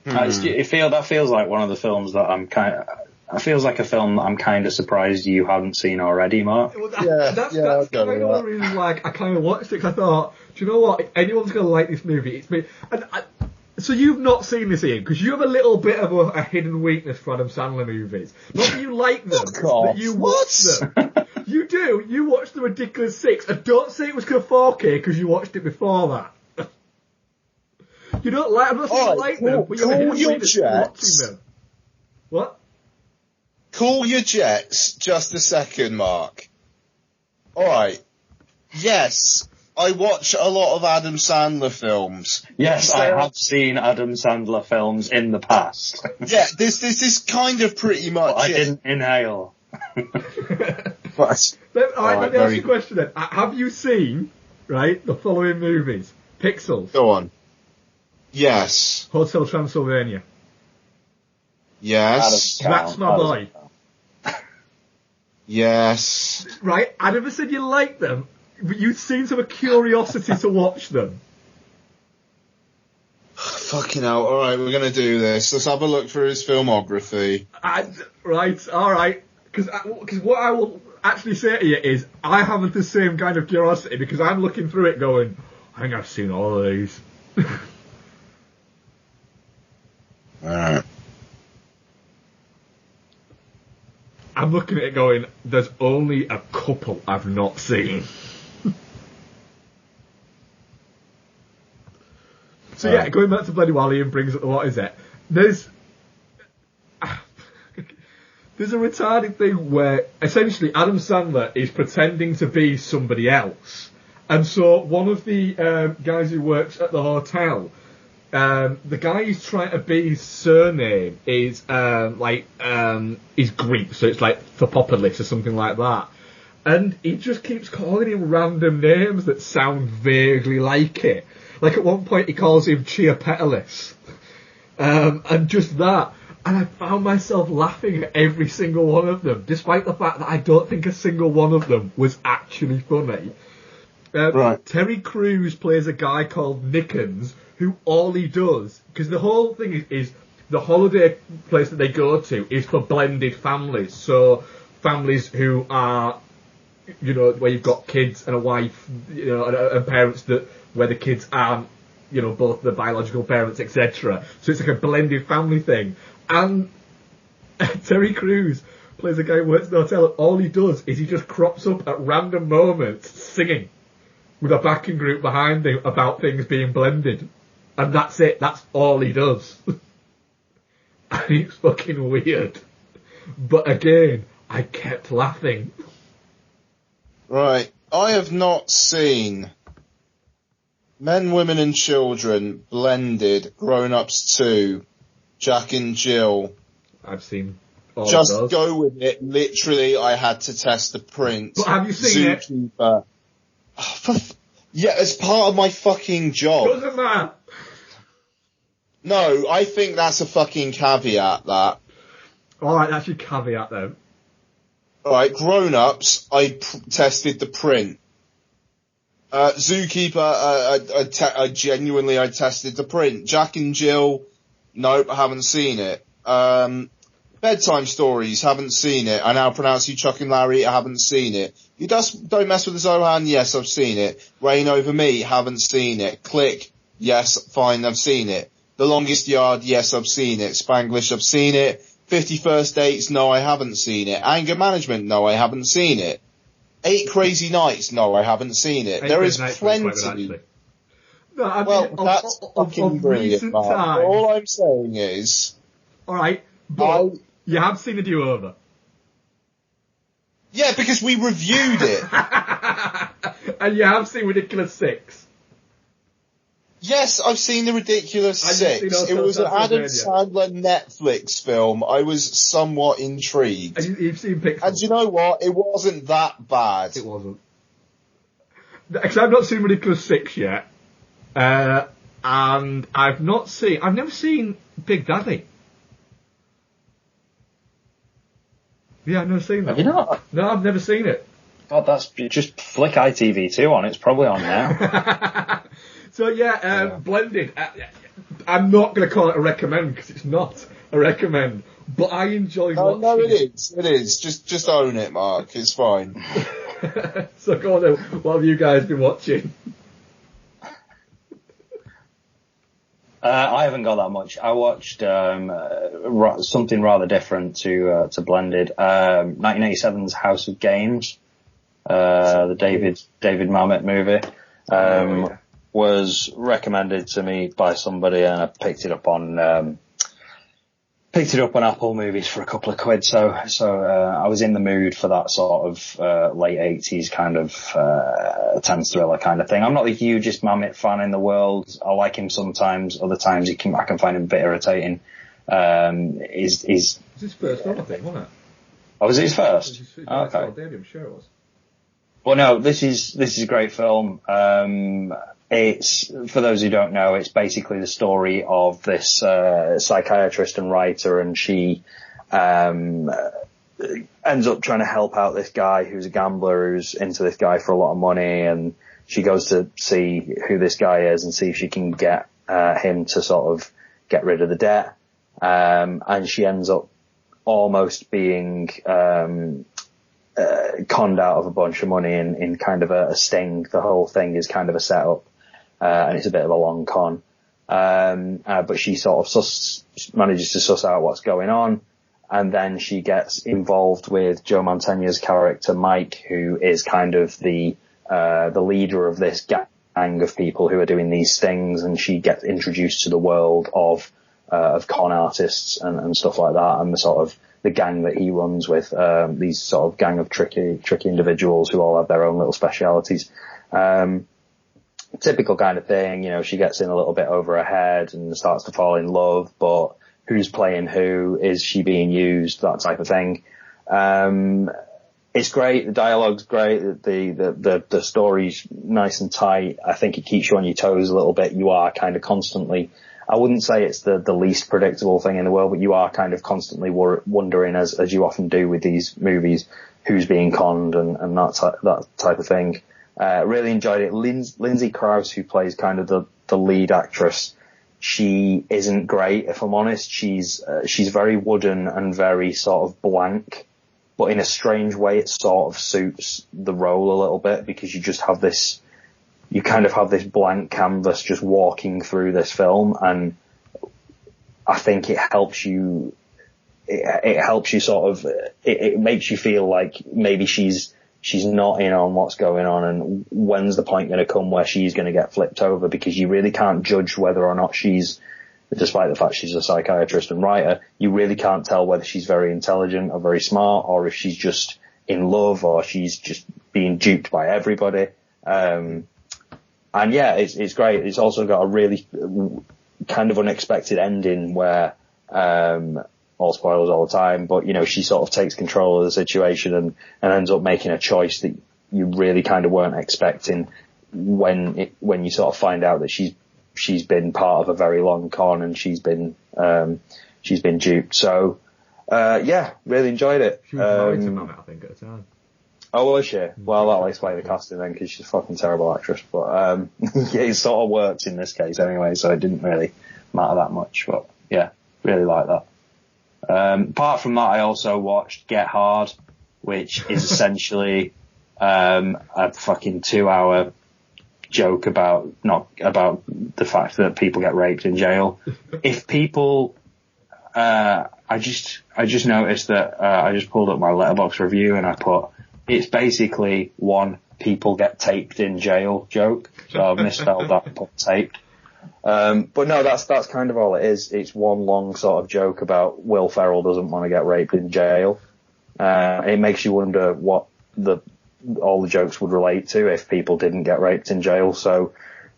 That feels like one of the films that it feels like a film that I'm kind of surprised you haven't seen already, Mark. Well, that's kind of the reason why I kind of watched it, because I thought, do you know what? If anyone's going to like this movie, it's me. So you've not seen this, Ian, because you have a little bit of a hidden weakness for Adam Sandler movies. Not that you like them, but you watch them. You do. You watched The Ridiculous Six, and don't say it was 4K because you watched it before that. You don't like. I'm not saying you like them, but you have a hidden weakness for watching them. What? Cool your jets just a second, Mark. Alright. Yes, I watch a lot of Adam Sandler films. Yes, I have seen Adam Sandler films in the past. Yeah, this is kind of pretty much I didn't inhale. But, let me ask you a question then. Have you seen, the following movies? Pixels. Go on. Yes. Hotel Transylvania. Yes. That's my boy. Yes. Right, I never said you liked them, but you seem to have a curiosity to watch them. Fucking hell. Alright, we're gonna do this. Let's have a look through his filmography. Right, alright. Because what I will actually say to you is, I haven't the same kind of curiosity, because I'm looking through it going, I think I've seen all of these. Alright. I'm looking at it going, there's only a couple I've not seen. So yeah, going back to Bloody Wally and brings up the what is it? There's a retarded thing where essentially Adam Sandler is pretending to be somebody else. And so one of the guys who works at the hotel, the guy who's trying to be, his surname is is Greek, so it's like Thopopoulos or something like that. And he just keeps calling him random names that sound vaguely like it. Like at one point he calls him Chiapetalis. And just that. And I found myself laughing at every single one of them, despite the fact that I don't think a single one of them was actually funny. Right. Terry Crews plays a guy called Nickens, who all he does, because the whole thing is the holiday place that they go to is for blended families. So families who are, where you've got kids and a wife, and parents where the kids aren't, both the biological parents, etc. So it's like a blended family thing. And Terry Crews plays a guy who works in the hotel, and all he does is he just crops up at random moments singing with a backing group behind him about things being blended. And that's it. That's all he does. And it's fucking weird. But again, I kept laughing. Right. I have not seen Men, Women and Children, Blended, Grown Ups 2, Jack and Jill. I've seen all Just of those. go with it. Literally, I had to test the print. But have you seen Zookeeper. It? Yeah, it's part of my fucking job. Doesn't matter. No, I think that's a fucking caveat, that. Alright, that's your caveat then. Alright, Grown Ups, I tested the print. Zookeeper, I genuinely tested the print. Jack and Jill, nope, I haven't seen it. Bedtime Stories, haven't seen it. I now pronounce you Chuck and Larry, I haven't seen it. You just Don't Mess with the Zohan, yes, I've seen it. Reign Over Me, haven't seen it. Click, yes, fine, I've seen it. The Longest Yard, yes, I've seen it. Spanglish, I've seen it. 50 First Dates, no, I haven't seen it. Anger Management, no, I haven't seen it. 8 Crazy Nights, no, I haven't seen it. There is plenty. No, I mean, Well, that's fucking brilliant, recent Mark. times. All I'm saying is... Alright, but you have seen a do-over. Yeah, because we reviewed it. And you have seen Ridiculous 6. Yes, I've seen The Ridiculous And you've 6. seen It was an Adam Tasmania. Sandler Netflix film. I was somewhat intrigued. And you've seen Pixels. And you know what? It wasn't that bad. It wasn't. Because I've not seen Ridiculous 6 yet. And I've never seen Big Daddy. Yeah, I've never seen that. Have you not? No, I've never seen it. God, that's just flick ITV2 on. It's probably on now. So yeah, Blended. I'm not going to call it a recommend because it's not a recommend. But I enjoy watching. No, it is. It is. Just own it, Mark. It's fine. So go on then. What have you guys been watching? I haven't got that much. I watched something rather different to Blended. 1987's House of Games, the David Mamet movie, was recommended to me by somebody, and I picked it up on Apple Movies for a couple of quid. So I was in the mood for that sort of late 80s kind of tense thriller kind of thing. I'm not the hugest Mamet fan in the world. I like him sometimes. Other times I can find him a bit irritating. It's his first film, I think, wasn't it? Oh, was it his first? Okay. Okay. I'm sure it was. Well, no, this is a great film. It's, for those who don't know, it's basically the story of this psychiatrist and writer, and she ends up trying to help out this guy who's a gambler who's into this guy for a lot of money, and she goes to see who this guy is and see if she can get him to sort of get rid of the debt. And she ends up almost being conned out of a bunch of money in kind of a sting. The whole thing is kind of a setup. And it's a bit of a long con. But she sort of manages to suss out what's going on. And then she gets involved with Joe Mantegna's character, Mike, who is kind of the leader of this gang of people who are doing these stings. And she gets introduced to the world of con artists and stuff like that. And the sort of the gang that he runs with, these sort of gang of tricky individuals who all have their own little specialities. Typical kind of thing, you know, she gets in a little bit over her head and starts to fall in love, but who's playing who? Is she being used? That type of thing. It's great. The dialogue's great. The story's nice and tight. I think it keeps you on your toes a little bit. You are kind of constantly, I wouldn't say it's the least predictable thing in the world, but you are kind of constantly wondering, as you often do with these movies, who's being conned and that type of thing. Really enjoyed it. Lindsay Krause, who plays kind of the lead actress, she isn't great, if I'm honest. She's very wooden and very sort of blank, but in a strange way it sort of suits the role a little bit, because you kind of have this blank canvas just walking through this film, and I think it helps you sort of, it makes you feel like maybe she's not in on what's going on, and when's the point going to come where she's going to get flipped over, because you really can't judge whether or not despite the fact she's a psychiatrist and writer, you really can't tell whether she's very intelligent or very smart, or if she's just in love, or she's just being duped by everybody. And yeah, it's great. It's also got a really kind of unexpected ending where, all spoilers all the time, but you know, she sort of takes control of the situation and ends up making a choice that you really kind of weren't expecting when you sort of find out that she's been part of a very long con and she's been duped. So, yeah, really enjoyed it. She was married to Mamet, I think, at the time. Oh, was she? Well, that'll explain the casting then, because she's a fucking terrible actress. But, yeah, it sort of works in this case anyway, so it didn't really matter that much. But, yeah, really like that. Apart from that, I also watched Get Hard, which is essentially a fucking 2-hour joke about the fact that people get raped in jail. If people, I just noticed that I just pulled up my Letterboxd review and I put, it's basically one people get taped in jail joke. So I've misspelled that, put taped. But no, that's kind of all it is. It's one long sort of joke about Will Ferrell doesn't want to get raped in jail. It makes you wonder what all the jokes would relate to if people didn't get raped in jail. So,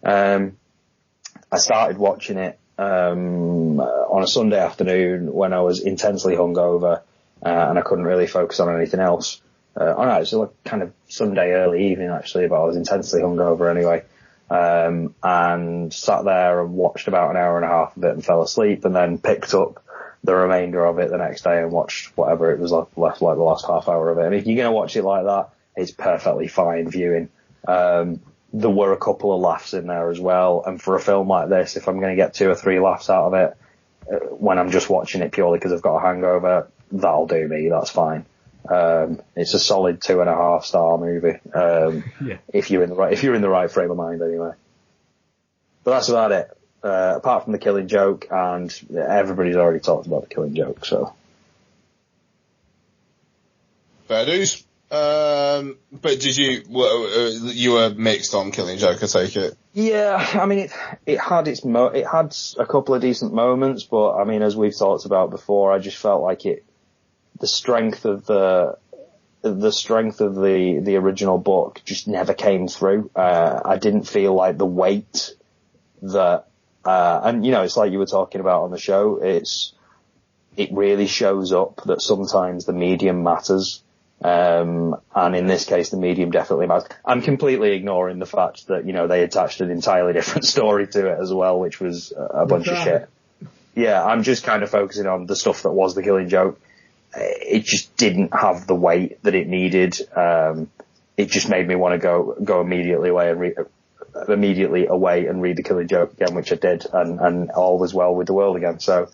I started watching it, on a Sunday afternoon when I was intensely hungover, and I couldn't really focus on anything else. It was like kind of Sunday early evening actually, but I was intensely hungover anyway. And sat there and watched about an hour and a half of it and fell asleep, and then picked up the remainder of it the next day and watched whatever it was left, like the last half hour of it. And if you're going to watch it like that, it's perfectly fine viewing. There were a couple of laughs in there as well. And for a film like this, if I'm going to get 2 or 3 laughs out of it, when I'm just watching it purely because I've got a hangover, that'll do me. That's fine. It's a solid 2.5 star movie. If you're in the right frame of mind anyway. But that's about it. Apart from the Killing Joke, and everybody's already talked about the Killing Joke, so. Fair dues. But you were mixed on Killing Joke, I take it? Yeah, I mean, it had a couple of decent moments, but I mean, as we've talked about before, I just felt like the strength of the original book just never came through. I didn't feel like the weight that, and it's like you were talking about on the show, it really shows up that sometimes the medium matters. And in this case, the medium definitely matters. I'm completely ignoring the fact that, they attached an entirely different story to it as well, which was a bunch of shit. Yeah, I'm just kind of focusing on the stuff that was the Killing Joke. It just didn't have the weight that it needed. It just made me want to go immediately away and read the Killing Joke again, which I did, and all was well with the world again. So,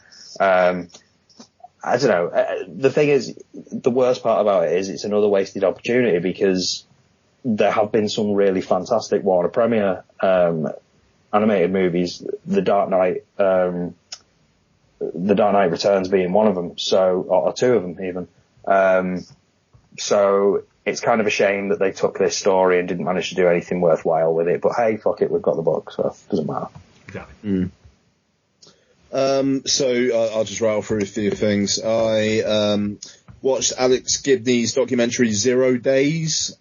I don't know. The thing is, the worst part about it is it's another wasted opportunity, because there have been some really fantastic Warner Premiere animated movies. The Dark Knight Returns being one of them, or 2 of them even. So it's kind of a shame that they took this story and didn't manage to do anything worthwhile with it. But hey, fuck it, we've got the book, so it doesn't matter. Exactly. So I'll just rattle through a few things. I watched Alex Gibney's documentary 0 Days,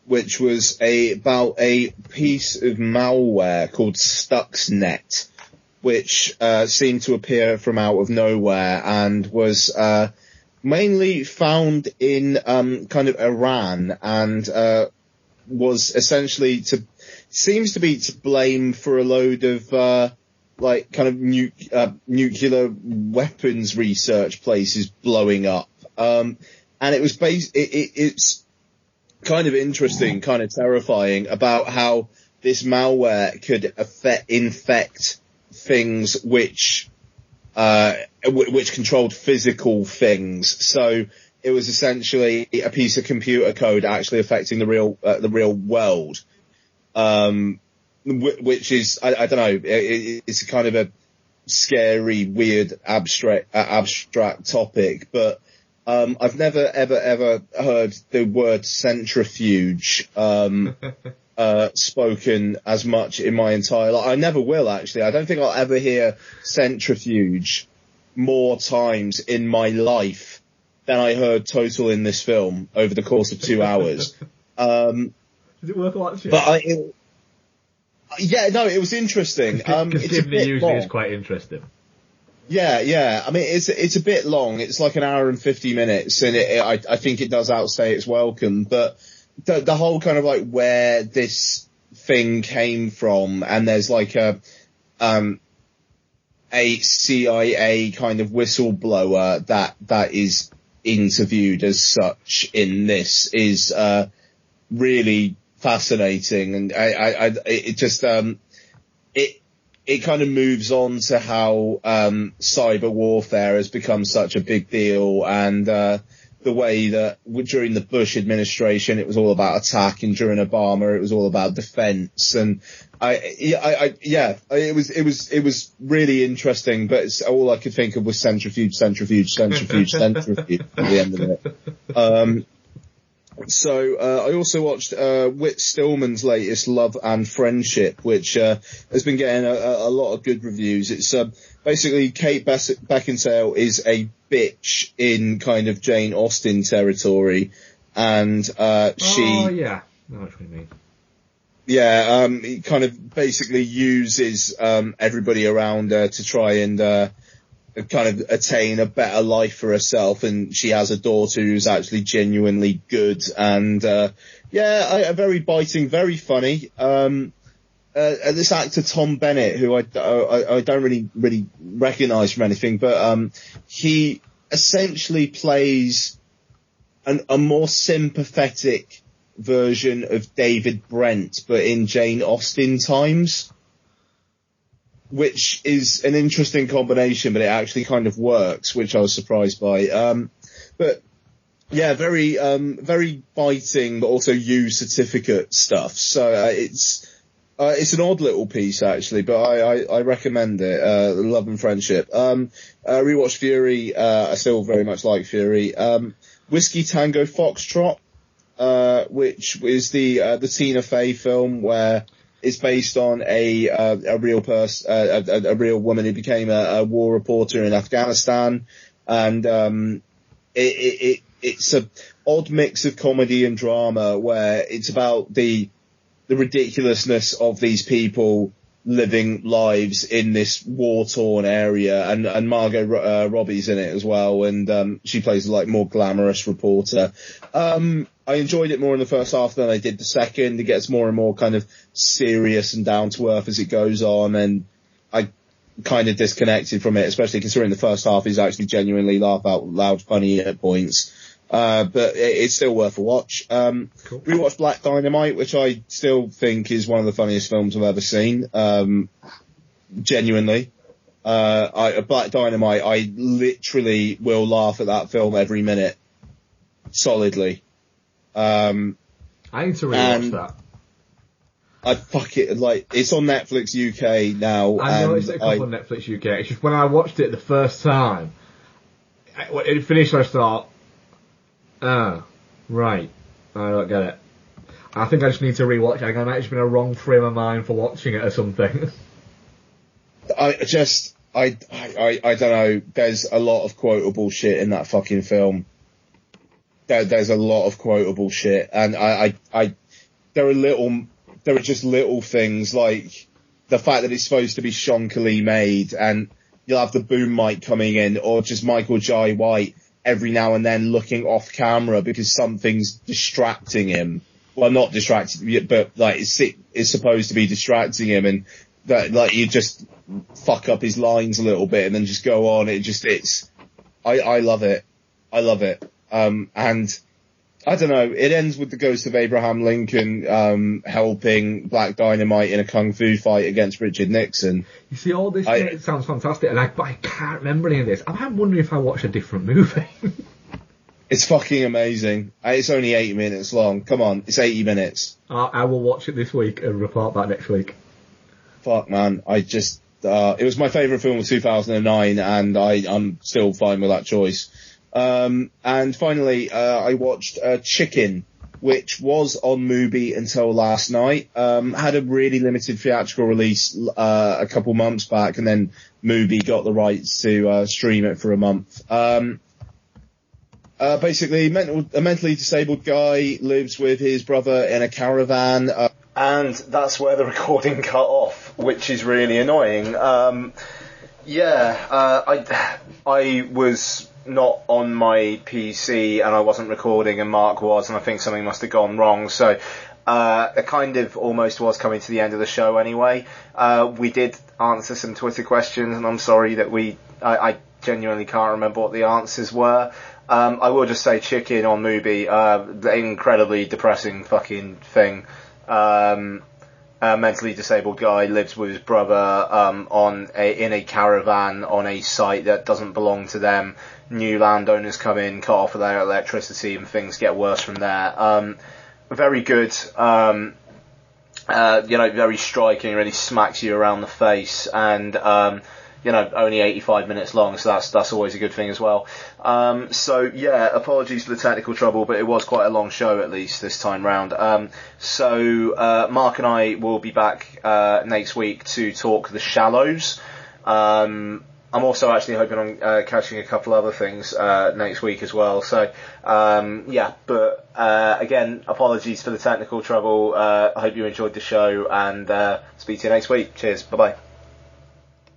which was about a piece of malware called Stuxnet, which seemed to appear from out of nowhere and was mainly found in kind of Iran, and was essentially seems to be to blame for a load of kind of nuclear weapons research places blowing up. And it was it's kind of interesting, kind of terrifying about how this malware could infect things which controlled physical things. So it was essentially a piece of computer code actually affecting the real world. Which is, I don't know, it's a kind of a scary, weird, abstract topic, but I've never ever heard the word centrifuge spoken as much in my entire life. I never will, actually. I don't think I'll ever hear centrifuge more times in my life than I heard total in this film over the course of 2 hours. Did it work like shit? But yeah, no, it was interesting. Because Gibney usually is quite interesting. Yeah. I mean, it's a bit long. It's like an hour and 50 minutes, and I think it does outstay its welcome. But the whole kind of like where this thing came from, and there's like a CIA kind of whistleblower that is interviewed as such in this is really fascinating, and it kind of moves on to how cyber warfare has become such a big deal, and the way that during the Bush administration it was all about attack, and during Obama it was all about defense, and it was really interesting, but all I could think of was centrifuge at the end of it. So I also watched Whit Stillman's latest Love and Friendship, which has been getting a lot of good reviews. It's basically Kate Beckinsale is a bitch in kind of Jane Austen territory, and she... Oh, yeah. I know what you mean. Yeah, he kind of basically uses everybody around her to try and kind of attain a better life for herself, and she has a daughter who's actually genuinely good, and very biting, very funny. This actor Tom Bennett, who I don't really recognise from anything, but he essentially plays a more sympathetic version of David Brent, but in Jane Austen times, which is an interesting combination, but it actually kind of works, which I was surprised by. But yeah, very biting, but also certificate stuff. So it's an odd little piece actually, but I recommend it. Love and Friendship. Rewatched Fury. I still very much like Fury. Whiskey Tango Foxtrot, which is the Tina Fey film where it's based on a real person, a real woman who became a war reporter in Afghanistan, and it's a odd mix of comedy and drama where it's about the ridiculousness of these people living lives in this war-torn area, and Margot Robbie's in it as well, and she plays a more glamorous reporter. I enjoyed it more in the first half than I did the second. It gets more and more kind of serious and down to earth as it goes on, and I kind of disconnected from it, especially considering the first half is actually genuinely laugh out loud funny at points. But it's still worth a watch. Cool. Rewatched Black Dynamite, which I still think is one of the funniest films I've ever seen. Genuinely. Black Dynamite, I literally will laugh at that film every minute. Solidly. I need to rewatch that. It's on Netflix UK now. I know it's a couple on Netflix UK. It's just when I watched it the first time, when it finished, I thought, right, I don't get it. I think I just need to rewatch it. I think I might have just been a wrong frame of mind for watching it or something. I don't know. There's a lot of quotable shit in that fucking film. There's a lot of quotable shit, and there are just little things like the fact that it's supposed to be shonkily made, and you'll have the boom mic coming in, or just Michael Jai White every now and then looking off camera because something's distracting him. Well, not distracting, but it's supposed to be distracting him, and that you just fuck up his lines a little bit and then just go on. I love it. I love it. And I don't know, it ends with the ghost of Abraham Lincoln helping Black Dynamite in a kung fu fight against Richard Nixon. You see, all this shit sounds fantastic, and I can't remember any of this. I'm wondering if I watched a different movie. It's fucking amazing. It's only 80 minutes long. Come on, it's 80 minutes. I will watch it this week and report back next week. Fuck, man. it was my favourite film of 2009, and I'm still fine with that choice. And finally, I watched Chicken, which was on Mubi until last night. Had a really limited theatrical release a couple months back, and then Mubi got the rights to stream it for a month. Basically, a mentally disabled guy lives with his brother in a caravan. And that's where the recording cut off, which is really annoying. I was not on my PC and I wasn't recording, and Marc was, and I think something must have gone wrong, so it kind of almost was coming to the end of the show anyway. We did answer some Twitter questions, and I'm sorry that I genuinely can't remember what the answers were. I will just say Chicken on Mubi, incredibly depressing fucking thing. A mentally disabled guy lives with his brother in a caravan on a site that doesn't belong to them. New landowners come in, cut off their electricity, and things get worse from there. Very good, very striking, really smacks you around the face, and only 85 minutes long, so that's always a good thing as well. So yeah, apologies for the technical trouble, but it was quite a long show at least this time round. So Marc and I will be back next week to talk The Shallows. I'm also actually hoping on catching a couple other things next week as well. So but again, apologies for the technical trouble. I hope you enjoyed the show, and speak to you next week. Cheers. Bye bye.